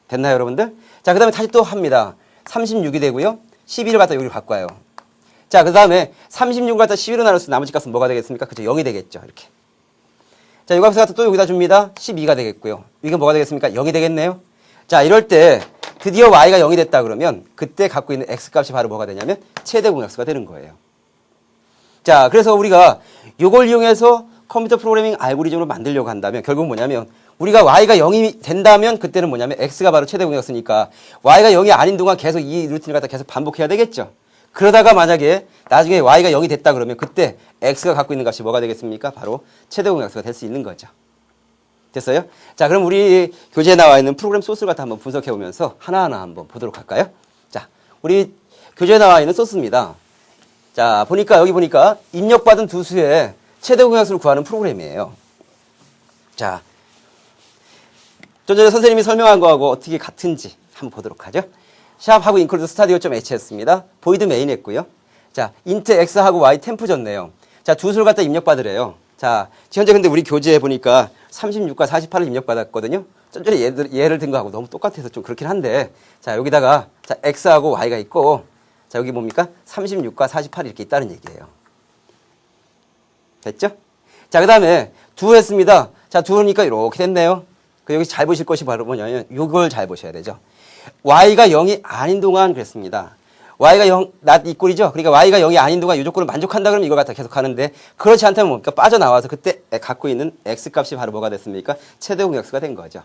됐나요, 여러분들? 자, 그 다음에 다시 또 합니다. 36이 되고요. 12를 갖다 여기로 바꿔요. 자, 그 다음에 36을 갖다 12로 나눴을 때 나머지 값은 뭐가 되겠습니까? 그죠? 0이 되겠죠. 이렇게. 자, 이 값을 갖다 또 여기다 줍니다. 12가 되겠고요. 이게 뭐가 되겠습니까? 0이 되겠네요. 자, 이럴 때 드디어 y가 0이 됐다 그러면 그때 갖고 있는 x값이 바로 뭐가 되냐면 최대 공약수가 되는 거예요. 자, 그래서 우리가 이걸 이용해서 컴퓨터 프로그래밍 알고리즘으로 만들려고 한다면 결국 뭐냐면 우리가 y가 0이 된다면 그때는 뭐냐면 x가 바로 최대 공약수니까 y가 0이 아닌 동안 계속 이 루틴을 갖다 계속 반복해야 되겠죠. 그러다가 만약에 나중에 y가 0이 됐다 그러면 그때 x가 갖고 있는 값이 뭐가 되겠습니까? 바로 최대 공약수가 될 수 있는 거죠. 됐어요? 자, 그럼 우리 교재에 나와 있는 프로그램 소스를 갖다 한번 분석해 보면서 하나하나 한번 보도록 할까요? 자, 우리 교재에 나와 있는 소스입니다. 자, 여기 보니까 입력받은 두 수의 최대 공약수를 구하는 프로그램이에요. 자, 좀 전에 선생님이 설명한 거하고 어떻게 같은지 한번 보도록 하죠. 샵하고 include studio.h였습니다. void main 했고요. 자, int x하고 y 템프 줬네요. 자, 두 수를 갖다 입력받으래요. 자, 현재 근데 우리 교재에 보니까 36과 48을 입력받았거든요. 좀 전에 예를 든 거하고 너무 똑같아서 좀 그렇긴 한데, 자, 여기다가, 자, x하고 y가 있고, 자, 여기 뭡니까? 36과 48이 이렇게 있다는 얘기예요. 됐죠? 자, 그 다음에 두 했습니다. 자, 두니까 이렇게 됐네요. 여기 잘 보실 것이 바로 뭐냐면, 이걸 잘 보셔야 되죠. y가 0이 아닌 동안 그랬습니다. y가 0, not equal이죠? 그러니까 y가 0이 아닌 동안 이 조건을 만족한다 그러면 이걸 갖다 계속 하는데, 그렇지 않다면 뭡니까? 빠져나와서 그때 갖고 있는 x 값이 바로 뭐가 됐습니까? 최대 공약수가 된 거죠.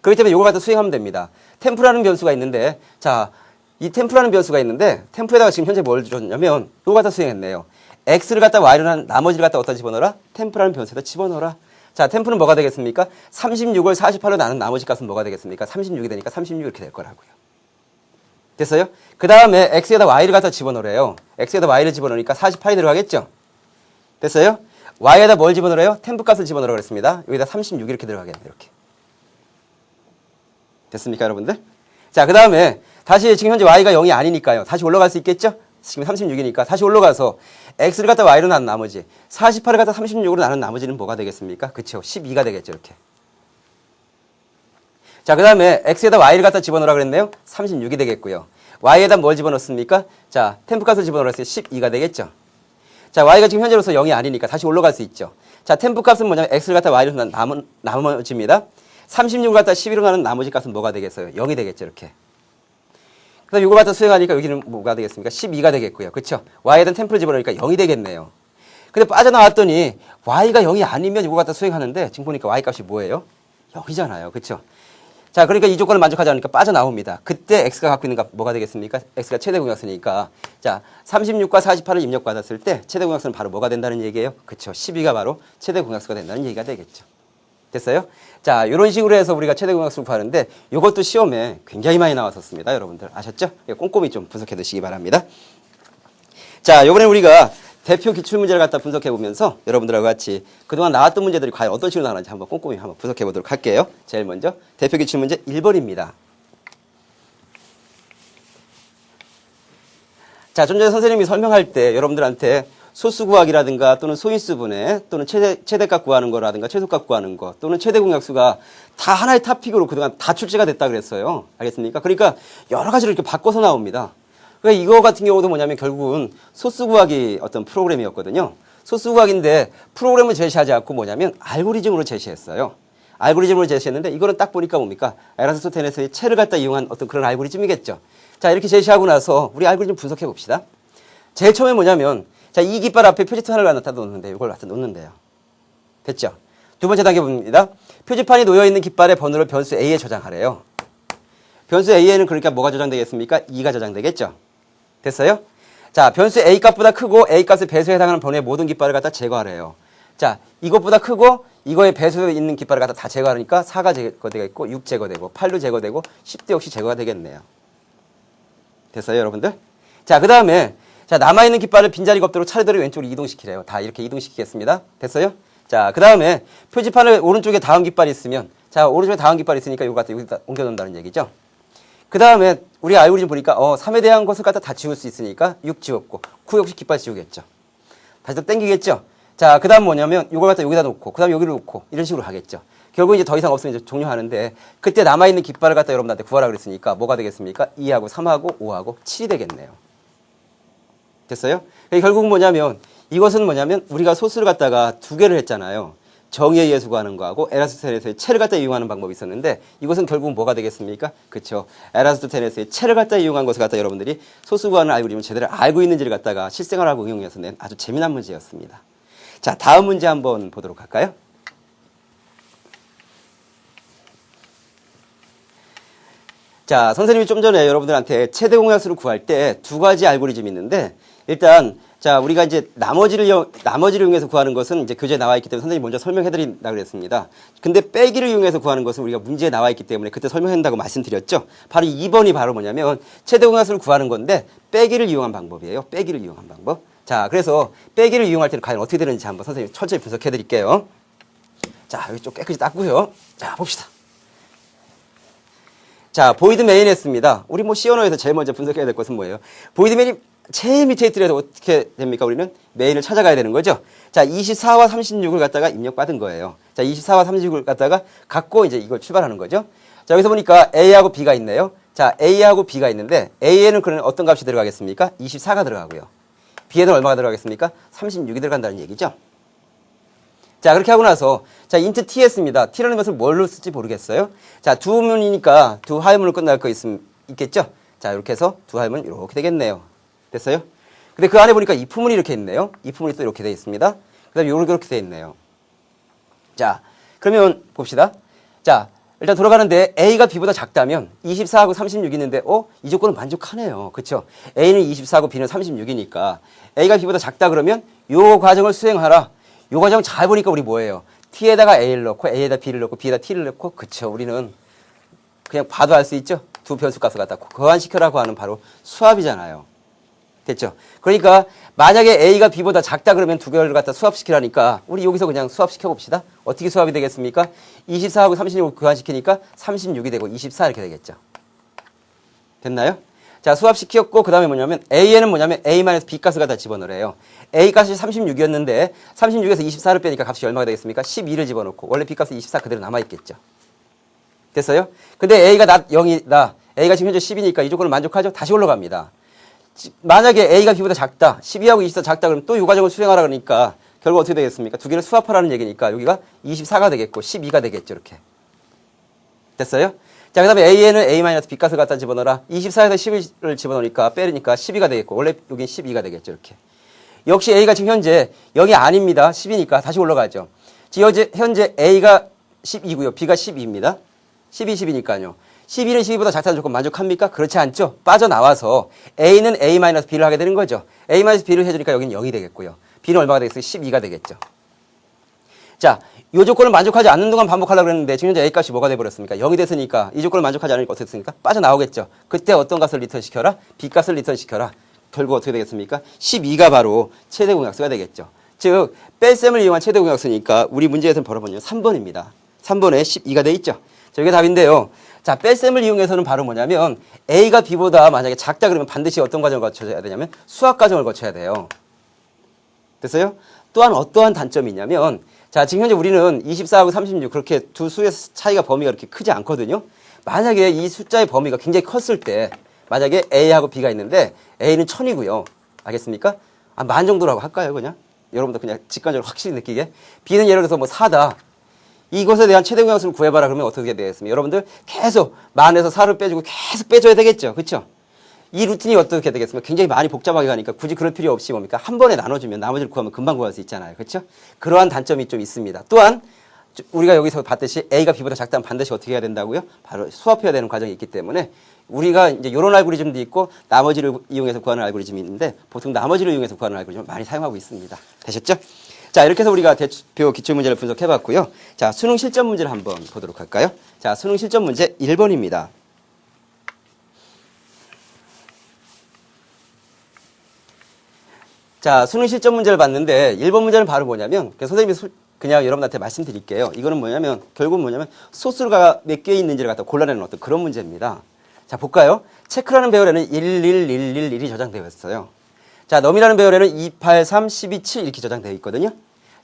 그렇기 때문에 이걸 갖다 수행하면 됩니다. 템프라는 변수가 있는데, 자, 이 템프라는 변수가 있는데, 템프에다가 지금 현재 뭘 줬냐면, 이걸 갖다 수행했네요. x를 갖다 y를 한 나머지를 갖다 어디다 집어넣어라? 템프라는 변수에다 집어넣어라. 자, 템프는 뭐가 되겠습니까? 36을 48로 나눈 나머지 값은 뭐가 되겠습니까? 36이 되니까 36 이렇게 될 거라고요. 됐어요? 그 다음에 x에다 y를 갖다 집어넣으래요. x에다 y를 집어넣으니까 48이 들어가겠죠? 됐어요? y에다 뭘 집어넣으래요? 템프 값을 집어넣으라고 그랬습니다. 여기다 36 이렇게 들어가겠네요. 이렇게. 됐습니까, 여러분들? 자, 그 다음에 다시 지금 현재 y가 0이 아니니까요. 다시 올라갈 수 있겠죠? 지금 36이니까 다시 올라가서 x를 갖다 y로 나눈 나머지 48을 갖다 36으로 나눈 나머지는 뭐가 되겠습니까? 그쵸? 12가 되겠죠, 이렇게. 자, 그 다음에 x에다 y를 갖다 집어넣으라 그랬네요. 36이 되겠고요. y에다 뭘 집어넣습니까? 자, 템프 값을 집어넣으라 했을 때 12가 되겠죠. 자, y가 지금 현재로서 0이 아니니까 다시 올라갈 수 있죠. 자, tem프 값은 뭐냐면 x를 갖다 y로 나눈 나머지입니다. 36을 갖다 12로 나눈 나머지 값은 뭐가 되겠어요? 0이 되겠죠, 이렇게. 그 다음에 이걸 갖다 수행하니까 여기는 뭐가 되겠습니까? 12가 되겠고요. 그쵸? y에다 템프를 집어넣으니까 0이 되겠네요. 근데 빠져나왔더니 y가 0이 아니면 이걸 갖다 수행하는데 지금 보니까 y 값이 뭐예요? 0이잖아요. 그쵸? 자, 그러니까 이 조건을 만족하지 않으니까 빠져나옵니다. 그때 x가 갖고 있는 값 뭐가 되겠습니까? x가 최대 공약수니까. 자, 36과 48을 입력받았을 때 최대 공약수는 바로 뭐가 된다는 얘기예요? 그쵸? 12가 바로 최대 공약수가 된다는 얘기가 되겠죠. 됐어요? 자, 이런 식으로 해서 우리가 최대 공약수를 구하는데 이것도 시험에 굉장히 많이 나왔었습니다. 여러분들 아셨죠? 꼼꼼히 좀 분석해 두시기 바랍니다. 자, 이번에 우리가 대표 기출문제를 갖다 분석해 보면서 여러분들하고 같이 그동안 나왔던 문제들이 과연 어떤 식으로 나왔는지 한번 꼼꼼히 한번 분석해 보도록 할게요. 제일 먼저 대표 기출문제 1번입니다. 자, 좀 전에 선생님이 설명할 때 여러분들한테 소수 구하기라든가 또는 소인수 분해 또는 최대값 구하는 거라든가 최소값 구하는 거 또는 최대 공약수가 다 하나의 토픽으로 그동안 다 출제가 됐다 그랬어요. 알겠습니까? 그러니까 여러 가지로 이렇게 바꿔서 나옵니다. 그러니까 이거 같은 경우도 뭐냐면 결국은 소수 구하기 어떤 프로그램이었거든요. 소수 구하기인데 프로그램을 제시하지 않고 뭐냐면 알고리즘으로 제시했어요. 알고리즘으로 제시했는데 이거는 딱 보니까 뭡니까? 에라스토테네스의 채를 갖다 이용한 어떤 그런 알고리즘이겠죠. 자, 이렇게 제시하고 나서 우리 알고리즘 분석해 봅시다. 제일 처음에 뭐냐면 자, 이 깃발 앞에 표지판 하나를 갖다 놓는데 이걸 갖다 놓는데요. 됐죠? 두 번째 단계 봅니다. 표지판이 놓여있는 깃발의 번호를 변수 A에 저장하래요. 변수 A에는 그러니까 뭐가 저장되겠습니까? 2가 저장되겠죠? 됐어요? 자, 변수 A 값보다 크고 A 값의 배수에 해당하는 번호의 모든 깃발을 갖다 제거하래요. 자, 이것보다 크고 이거의 배수에 있는 깃발을 갖다 다 제거하니까 4가 제거되겠고 6 제거되고 8도 제거되고 10도 역시 제거가 되겠네요. 됐어요, 여러분들? 자, 그 다음에 자, 남아있는 깃발을 빈자리가 없도록 차례대로 왼쪽으로 이동시키래요. 다 이렇게 이동시키겠습니다. 됐어요? 자, 그 다음에 표지판을 오른쪽에 다음 깃발이 있으면 자, 오른쪽에 다음 깃발이 있으니까 이거 갖다 여기다 옮겨놓는다는 얘기죠. 그 다음에 우리 알고리즘 보니까 3에 대한 것을 갖다 다 지울 수 있으니까 6 지웠고 9 역시 깃발 지우겠죠. 다시 또 땡기겠죠. 자, 그 다음 뭐냐면 이걸 갖다 여기다 놓고 그 다음 여기를 놓고 이런 식으로 가겠죠. 결국 이제 더 이상 없으면 이제 종료하는데 그때 남아있는 깃발을 갖다 여러분들한테 구하라 그랬으니까 뭐가 되겠습니까? 2하고 3하고 5하고 7이 되겠네요. 됐어요? 결국은 뭐냐면 이것은 뭐냐면 우리가 소수를 갖다가 두 개를 했잖아요. 정의에 의해서 구하는 거하고 에라스토테네스의 채를 갖다 이용하는 방법이 있었는데 이것은 결국은 뭐가 되겠습니까? 그렇죠. 에라스토테네스의 채를 갖다 이용한 것을 갖다 여러분들이 소수 구하는 알고리즘을 제대로 알고 있는지를 갖다가 실생활하고 응용해서 낸 아주 재미난 문제였습니다. 자, 다음 문제 한번 보도록 할까요? 자, 선생님이 좀 전에 여러분들한테 최대 공약수를 구할 때 두 가지 알고리즘이 있는데 일단 자, 우리가 이제 나머지를 이용해서 구하는 것은 이제 교재에 나와 있기 때문에 선생님이 먼저 설명해드린다고 그랬습니다. 근데 빼기를 이용해서 구하는 것은 우리가 문제에 나와 있기 때문에 그때 설명한다고 말씀드렸죠. 바로 2번이 바로 뭐냐면 최대 공약수를 구하는 건데 빼기를 이용한 방법이에요. 빼기를 이용한 방법. 자, 그래서 빼기를 이용할 때는 과연 어떻게 되는지 한번 선생님이 천천히 자, 보이드 메인했습니다. 우리 뭐 C 언어에서 제일 먼저 분석해야 될 것은 뭐예요? 보이드 메인이 제일 밑에 있더라도 어떻게 됩니까? 우리는 메인을 찾아가야 되는 거죠. 자, 24와 36을 갖다가 입력받은 거예요. 자, 24와 36을 갖다가 갖고 이제 이걸 출발하는 거죠. 자, 여기서 보니까 A하고 B가 있네요. 자, A하고 B가 있는데 A에는 그러면 어떤 값이 들어가겠습니까? 24가 들어가고요. B에는 얼마가 들어가겠습니까? 36이 들어간다는 얘기죠. 자, 그렇게 하고 나서 자, int t했습니다. t라는 것을 뭘로 쓸지 모르겠어요. 자, 두 문이니까 두 하위문으로 끝날 거 있겠죠? 자, 이렇게 해서 두 하위문 이렇게 되겠네요. 됐어요? 근데 그 안에 보니까 if문이 이렇게 있네요. if문이 또 이렇게 돼 있습니다. 그 다음에 이렇게 돼 있네요. 자, 그러면 봅시다. 자, 일단 돌아가는데 A가 B보다 작다면 24하고 36이 있는데 이 조건은 만족하네요. 그쵸? A는 24하고 B는 36이니까 A가 B보다 작다 그러면 요 과정을 수행하라. 요 과정 잘 보니까 우리 뭐예요? T에다가 A를 넣고 A에다 B를 넣고 B에다 T를 넣고 그쵸? 우리는 그냥 봐도 알 수 있죠? 두 변수 값을 갖다 거환시켜라고 하는 바로 수합이잖아요. 됐죠? 그러니까 만약에 A가 B보다 작다 그러면 두 개를 갖다 수합시키라니까 우리 여기서 그냥 수합시켜 봅시다. 어떻게 수합이 되겠습니까? 24하고 36을 교환시키니까 36이 되고 24 이렇게 되겠죠. 됐나요? 자, 수합시켰고 그 다음에 뭐냐면 A에는 뭐냐면 A-B 값을 갖다 집어넣으래요. A 값이 36이었는데 36에서 24를 빼니까 값이 얼마가 되겠습니까? 12를 집어넣고 원래 B 값이 24 그대로 남아있겠죠. 됐어요? 근데 A가 0이다. A가 지금 현재 10이니까 이 조건을 만족하죠? 다시 올라갑니다. 만약에 A가 B보다 작다, 12하고 24 작다 그러면 또 이 과정을 수행하라 그러니까 결국 어떻게 되겠습니까? 두 개를 수합하라는 얘기니까 여기가 24가 되겠고 12가 되겠죠. 이렇게. 됐어요? 자, 그 다음에 A에는 A-B 값을 갖다 집어넣어라. 24에서 12를 집어넣으니까 빼니까 12가 되겠고 원래 여긴 12가 되겠죠. 이렇게. 역시 A가 지금 현재 0이 아닙니다. 10이니까 다시 올라가죠. 지금 현재 A가 10이고요. B가 12입니다. 12, 10이니까요. 11은 12보다 작다는 조건 만족합니까? 그렇지 않죠. 빠져나와서 A는 A-B를 하게 되는 거죠. A-B를 해주니까 여기는 0이 되겠고요. B는 얼마가 되겠어요? 12가 되겠죠. 자, 이 조건을 만족하지 않는 동안 반복하려고 그랬는데 지금 현재 A 값이 뭐가 돼버렸습니까? 0이 됐으니까 이 조건을 만족하지 않으니까 어떻게 됐습니까? 빠져나오겠죠. 그때 어떤 값을 리턴시켜라? B 값을 리턴시켜라. 결국 어떻게 되겠습니까? 12가 바로 최대 공약수가 되겠죠. 즉, 뺄셈을 이용한 최대 공약수니까 우리 문제에서는 바로 뭐냐면 3번입니다. 3번에 12가 돼 있죠. 자, 이게 답인데요. 자, 뺄셈을 이용해서는 바로 뭐냐면 A가 B보다 만약에 작다 그러면 반드시 어떤 과정을 거쳐야 되냐면 수학 과정을 거쳐야 돼요. 됐어요? 또한 어떠한 단점이 있냐면 자, 지금 현재 우리는 24하고 36 그렇게 두 수의 차이가 범위가 그렇게 크지 않거든요. 만약에 이 숫자의 범위가 굉장히 컸을 때 만약에 A하고 B가 있는데 A는 1000이고요. 알겠습니까? 만 정도라고 할까요, 그냥? 여러분도 그냥 직관적으로 확실히 느끼게. B는 예를 들어서 뭐 4다. 이것에 대한 최대 공약수를 구해봐라 그러면 어떻게 되겠습니까? 여러분들 계속 만에서 4를 빼주고 계속 빼줘야 되겠죠. 그렇죠? 이 루틴이 어떻게 되겠습니까? 굉장히 많이 복잡하게 가니까 굳이 그럴 필요 없이 뭡니까? 한 번에 나눠주면 나머지를 구하면 금방 구할 수 있잖아요. 그렇죠? 그러한 단점이 좀 있습니다. 또한 우리가 여기서 봤듯이 A가 B보다 작다면 반드시 어떻게 해야 된다고요? 바로 수합해야 되는 과정이 있기 때문에 우리가 이제 이런 알고리즘도 있고 나머지를 이용해서 구하는 알고리즘이 있는데 보통 나머지를 이용해서 구하는 알고리즘을 많이 사용하고 있습니다. 되셨죠? 자, 이렇게 해서 우리가 대표 기출문제를 분석해봤고요. 자, 수능 실전 문제를 한번 보도록 할까요? 자, 수능 실전 문제 1번입니다. 자, 수능 실전 문제를 봤는데 1번 문제는 바로 뭐냐면 선생님이 그냥 여러분한테 말씀드릴게요. 이거는 뭐냐면 결국은 뭐냐면 소수가 몇 개 있는지를 갖다 골라내는 어떤 그런 문제입니다. 자, 볼까요? 체크라는 배열에는 11111이 저장되어 있어요. 자, 넘이라는 배열에는 2, 8, 3, 12, 7 이렇게 저장되어 있거든요.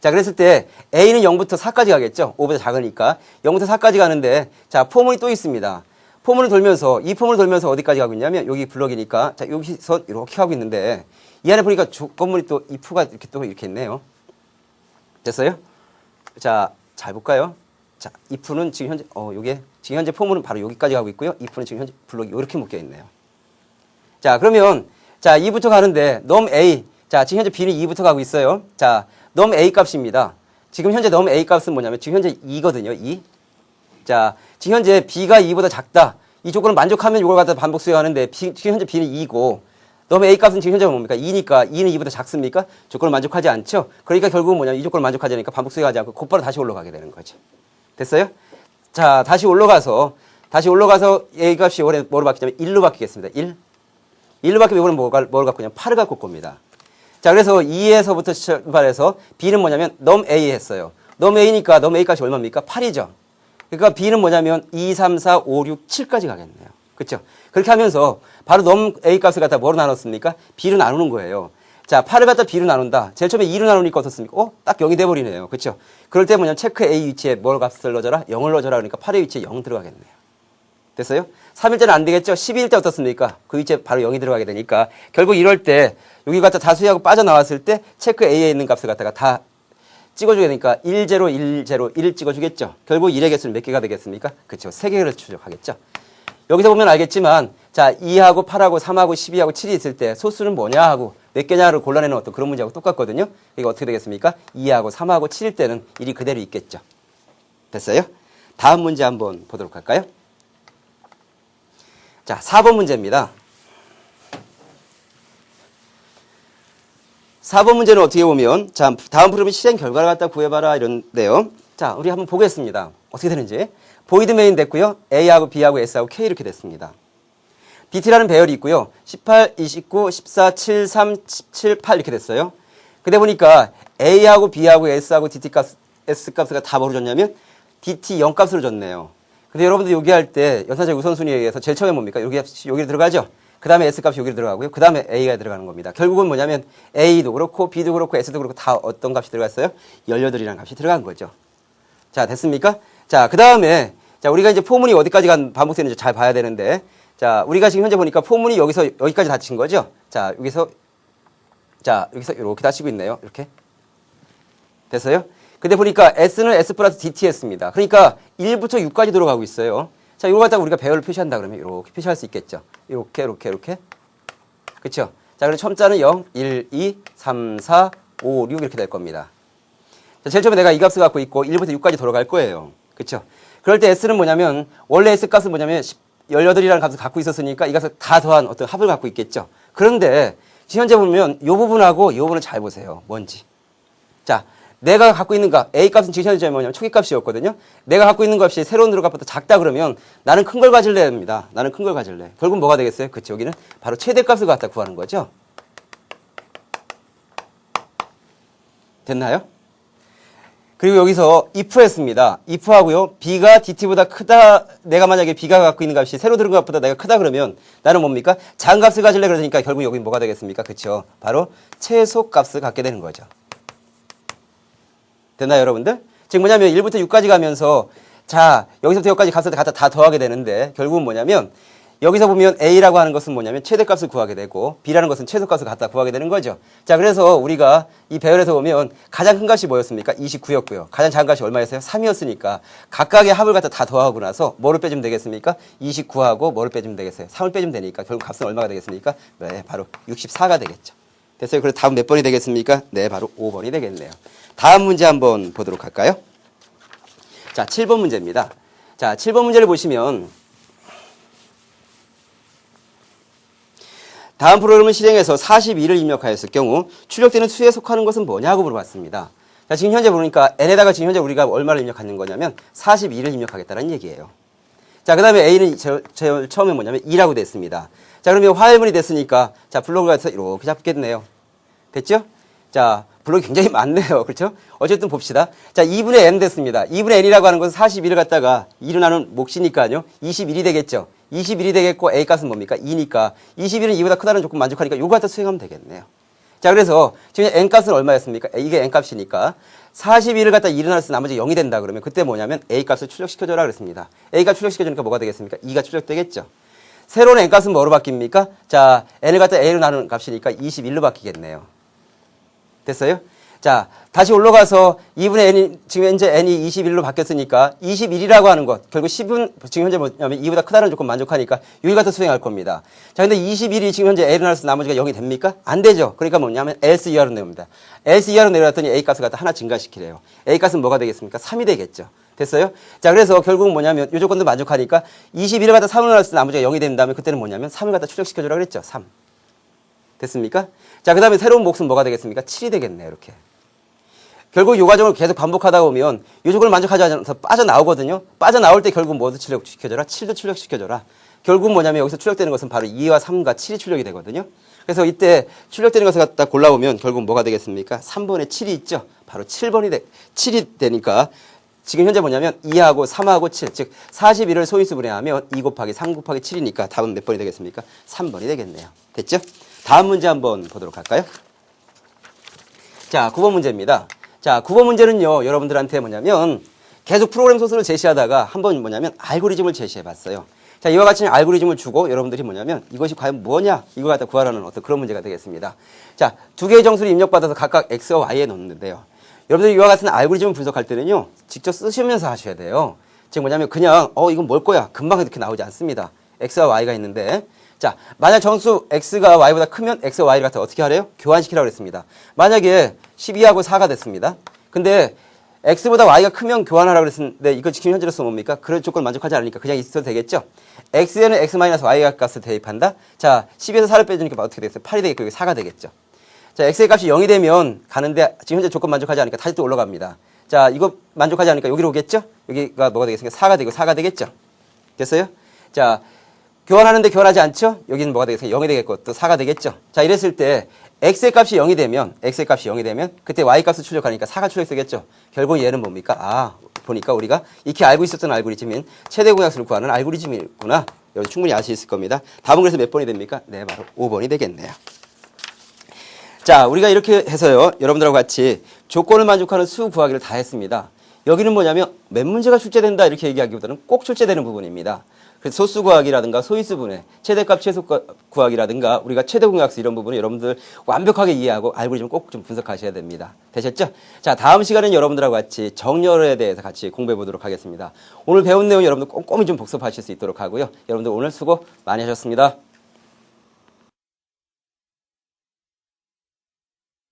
자, 그랬을 때 A는 0부터 4까지 가겠죠. 5보다 작으니까 0부터 4까지 가는데 자, 포문이 또 있습니다. 포문을 돌면서 이 포문을 돌면서 어디까지 가고 있냐면 여기 블럭이니까 자, 여기서 이렇게 하고 있는데 이 안에 보니까 조건문이 또 if가 이렇게 또 이렇게 있네요. 됐어요? 자, 잘 볼까요? 자, if는 지금 현재 요게 지금 현재 포문은 바로 여기까지 가고 있고요. if는 지금 현재 블럭이 이렇게 묶여 있네요. 자, 그러면 자, 2부터 가는데 넘 A. 자, 지금 현재 B는 2부터 가고 있어요. 자, 넘 A 값입니다. 지금 현재 넘 A 값은 뭐냐면 지금 현재 2거든요. 2. 자, 지금 현재 B가 2보다 작다. 이 조건을 만족하면 이걸 갖다 반복 수행하는데 지금 현재 B는 2고 넘 A 값은 지금 현재 뭡니까? 2니까 2는 2보다 작습니까? 조건을 만족하지 않죠? 그러니까 결국은 뭐냐면 이 조건을 만족하지 않으니까 반복 수행하지 않고 곧바로 다시 올라가게 되는 거죠. 됐어요? 자, 다시 올라가서 A 값이 뭐로 바뀌냐면 1로 바뀌겠습니다. 1. 1로 바뀌면 이거는 뭘 갖고 있냐면 8을 갖고 겁니다. 자, 그래서 2에서부터 출발해서 B는 뭐냐면 넘 A 했어요. 넘 A니까 넘 A 값이 얼마입니까? 8이죠. 그러니까 B는 뭐냐면 2, 3, 4, 5, 6, 7까지 가겠네요. 그렇죠? 그렇게 하면서 바로 넘 A 값을 갖다 뭐로 나눴습니까? B로 나누는 거예요. 자, 8을 갖다 B로 나눈다. 제일 처음에 2로 나누니까 어떻습니까? 딱 0이 돼버리네요. 그렇죠? 그럴 때 뭐냐면 체크 A 위치에 뭘 값을 넣어줘라? 0을 넣어줘라. 그러니까 8의 위치에 0 들어가겠네요. 됐어요? 3일 때는 안 되겠죠? 12일 때 어떻습니까? 그 위치에 바로 0이 들어가게 되니까 결국 이럴 때 여기 갖다 다수하고 빠져나왔을 때 체크 A에 있는 값을 갖다가 다 찍어주게 되니까 1, 0, 1, 0, 1 찍어주겠죠? 결국 1의 개수는 몇 개가 되겠습니까? 그렇죠? 3개를 추적하겠죠? 여기서 보면 알겠지만 자 2하고 8하고 3하고 12하고 7이 있을 때 소수는 뭐냐 하고 몇 개냐를 골라내는 어떤 그런 문제하고 똑같거든요. 이게 어떻게 되겠습니까? 2하고 3하고 7일 때는 1이 그대로 있겠죠. 됐어요? 다음 문제 한번 보도록 할까요? 자, 4번 문제입니다. 4번 문제는 어떻게 보면 자 다음 프로그램 실행 결과를 갖다 구해봐라 이런데요. 자, 우리 한번 보겠습니다. 어떻게 되는지. 보이드 메인 됐고요. A하고 B하고 S하고 K 이렇게 됐습니다. DT라는 배열이 있고요. 18, 29, 14, 7, 3, 17, 8 이렇게 됐어요. 근데 보니까 A하고 B하고 S하고 DT 값, S 값을 다 뭐로 줬냐면 DT 0 값으로 줬네요. 근데 여러분들 여기 할 때 연산적 우선순위에 의해서 제일 처음에 뭡니까? 여기 들어가죠? 그 다음에 S 값이 여기로 들어가고요. 그 다음에 A가 들어가는 겁니다. 결국은 뭐냐면 A도 그렇고 B도 그렇고 S도 그렇고 다 어떤 값이 들어갔어요? 18이라는 값이 들어간 거죠. 자, 됐습니까? 자, 그 다음에 자 우리가 이제 포문이 어디까지 반복되는지 잘 봐야 되는데 자, 우리가 지금 현재 보니까 포문이 여기서 여기까지 닫힌 거죠? 자, 여기서 이렇게 닫히고 있네요. 이렇게. 됐어요? 근데 보니까 S는 S 플러스 DTS입니다. 그러니까 1부터 6까지 들어가고 있어요. 자, 이거 갖다가 우리가 배열을 표시한다 그러면 이렇게 표시할 수 있겠죠. 이렇게. 그쵸? 자, 그럼 첨자는 0, 1, 2, 3, 4, 5, 6 이렇게 될 겁니다. 자, 제일 처음에 내가 이 값을 갖고 있고 1부터 6까지 돌아갈 거예요. 그쵸? 그럴 때 S는 뭐냐면 원래 S 값은 뭐냐면 18이라는 값을 갖고 있었으니까 이 값을 다 더한 어떤 합을 갖고 있겠죠. 그런데 지금 현재 보면 이 부분하고 이 부분을 잘 보세요. 뭔지. 자, 내가 갖고 있는 값, A 값은 지금 현재 뭐냐면 초기 값이었거든요. 내가 갖고 있는 값이 새로운 값보다 작다 그러면 나는 큰 걸 가질래입니다. 나는 큰 걸 가질래. 결국 뭐가 되겠어요? 그치, 여기는 바로 최대값을 갖다 구하는 거죠. 됐나요? 그리고 여기서 if 했습니다. if 하고요. B가 DT보다 크다. 내가 만약에 B가 갖고 있는 값이 새로 들은 값보다 내가 크다 그러면 나는 뭡니까? 작은 값을 가질래 그러니까 결국 여기 뭐가 되겠습니까? 그쵸? 바로 최소값을 갖게 되는 거죠. 됐나요, 여러분들? 지금 뭐냐면 1부터 6까지 가면서 자, 여기서부터 여기까지 값을 갖다 다 더하게 되는데 결국은 뭐냐면 여기서 보면 A라고 하는 것은 뭐냐면 최대값을 구하게 되고 B라는 것은 최소값을 갖다 구하게 되는 거죠. 자, 그래서 우리가 이 배열에서 보면 가장 큰 값이 뭐였습니까? 29였고요. 가장 작은 값이 얼마였어요? 3이었으니까 각각의 합을 갖다 다 더하고 나서 뭐를 빼주면 되겠습니까? 29하고 뭐를 빼주면 되겠어요? 3을 빼주면 되니까 결국 값은 얼마가 되겠습니까? 네, 바로 64가 되겠죠. 됐어요? 그래서 다음 몇 번이 되겠습니까? 네, 바로 5번이 되겠네요. 다음 문제 한번 보도록 할까요? 자, 7번 문제입니다. 자, 7번 문제를 보시면 다음 프로그램을 실행해서 42를 입력하였을 경우 출력되는 수에 속하는 것은 뭐냐고 물어봤습니다. 자, 지금 현재 보니까 n에다가 지금 현재 우리가 얼마를 입력하는 거냐면 42를 입력하겠다는 얘기예요. 자, 그 다음에 a는 제일 처음에 뭐냐면 2라고 됐습니다. 자, 그러면 화살문이 됐으니까 자, 블록을 가서 이렇게 잡겠네요. 됐죠? 자, 블록이 굉장히 많네요. 그렇죠? 어쨌든 봅시다. 자, 2분의 n 됐습니다. 2분의 n이라고 하는 것은 42를 갖다가 2로 나눈 몫이니까요. 21이 되겠죠. 21이 되겠고 A 값은 뭡니까? 2니까 21은 2보다 크다는 조건 만족하니까 요거 갖다 수행하면 되겠네요. 자, 그래서 지금 n 값은 얼마였습니까? 이게 n 값이니까 42를 갖다 2로 나눠서 나머지 0이 된다 그러면 그때 뭐냐면 A 값을 출력시켜줘라 그랬습니다. A 값 출력시켜주니까 뭐가 되겠습니까? 2가 출력되겠죠. 새로운 n 값은 뭐로 바뀝니까? 자, n을 갖다 A로 나누는 값이니까 21로 바뀌겠네요. 됐어요? 자, 다시 올라가서 2분의 n이, 지금 현재 n이 21로 바뀌었으니까 21이라고 하는 것, 결국 10은 지금 현재 뭐냐면 2보다 크다는 조건 만족하니까 여기 갖다 수행할 겁니다. 자, 근데 21이 지금 현재 A로 나눠서 나머지가 0이 됩니까? 안 되죠. 그러니까 뭐냐면 else 이하로 내려옵니다. else 이하로 내려왔더니 A 값을 갖다 하나 증가시키래요. A 값은 뭐가 되겠습니까? 3이 되겠죠. 됐어요? 자, 그래서 결국은 뭐냐면 이 조건도 만족하니까 21을 갖다 3으로 나눠서 나머지가 0이 된 다음에 그때는 뭐냐면 3을 갖다 출력시켜주라 그랬죠. 3. 됐습니까? 자, 그 다음에 새로운 몫은 뭐가 되겠습니까? 7이 되겠네요. 이렇게. 결국 이 과정을 계속 반복하다 보면 이 조건을 만족하지 않아서 빠져나오거든요. 빠져나올 때 결국 뭐도 출력시켜줘라? 7도 출력시켜줘라. 결국 뭐냐면 여기서 출력되는 것은 바로 2와 3과 7이 출력이 되거든요. 그래서 이때 출력되는 것을 갖다 골라보면 결국 뭐가 되겠습니까? 3번에 7이 있죠. 바로 7이 되니까 지금 현재 뭐냐면 2하고 3하고 7, 즉 41을 소인수 분해하면 2 곱하기 3 곱하기 7이니까 답은 몇 번이 되겠습니까? 3번이 되겠네요. 됐죠? 다음 문제 한번 보도록 할까요? 자, 9번 문제입니다. 자, 9번 문제는요, 여러분들한테 뭐냐면 계속 프로그램 소스를 제시하다가 한번 뭐냐면 알고리즘을 제시해 봤어요. 자, 이와 같이 알고리즘을 주고 여러분들이 뭐냐면 이것이 과연 뭐냐? 이거 갖다 구하라는 어떤 그런 문제가 되겠습니다. 자, 두 개의 정수를 입력받아서 각각 x와 y에 넣는데요. 여러분들이 이와 같은 알고리즘을 분석할 때는요, 직접 쓰시면서 하셔야 돼요. 즉 뭐냐면 그냥 이건 뭘 거야? 금방 이렇게 나오지 않습니다. x와 y가 있는데, 자, 만약 정수 x가 y보다 크면 x와 y를 갖다 어떻게 하래요? 교환시키라고 그랬습니다. 만약에 12하고 4가 됐습니다. 근데 x보다 y가 크면 교환하라고 그랬는데 이거 지금 현재로서 뭡니까? 그런 조건 만족하지 않으니까 그냥 있어도 되겠죠? x에는 x-y 값을 대입한다. 자, 10에서 4를 빼주니까 어떻게 되겠어요? 8이 되겠고 여기 4가 되겠죠. 자, x의 값이 0이 되면 가는데 지금 현재 조건 만족하지 않으니까 다시 또 올라갑니다. 자, 이거 만족하지 않으니까 여기로 오겠죠? 여기가 뭐가 되겠습니까? 4가 되고 4가 되겠죠? 됐어요? 자, 교환하는데 교환하지 않죠? 여기는 뭐가 되겠어요? 0이 되겠고 또 4가 되겠죠? 자, 이랬을 때 x의 값이 0이 되면 그때 y 값을 출력하니까 4가 출력되겠죠? 결국 얘는 뭡니까? 보니까 우리가 익히 알고 있었던 알고리즘인 최대 공약수를 구하는 알고리즘이구나. 여러분 충분히 알 수 있을 겁니다. 답은 그래서 몇 번이 됩니까? 네, 바로 5번이 되겠네요. 자, 우리가 이렇게 해서요, 여러분들하고 같이 조건을 만족하는 수 구하기를 다 했습니다. 여기는 뭐냐면 몇 문제가 출제된다 이렇게 얘기하기보다는 꼭 출제되는 부분입니다. 그래서 소수 구하기라든가 소인수 분해, 최대값 최소 구하기라든가 우리가 최대 공약수 이런 부분을 여러분들 완벽하게 이해하고 알고리즘 꼭 좀 분석하셔야 됩니다. 되셨죠? 자, 다음 시간은 여러분들하고 같이 정렬에 대해서 같이 공부해 보도록 하겠습니다. 오늘 배운 내용 여러분들 꼼꼼히 좀 복습하실 수 있도록 하고요. 여러분들 오늘 수고 많이 하셨습니다.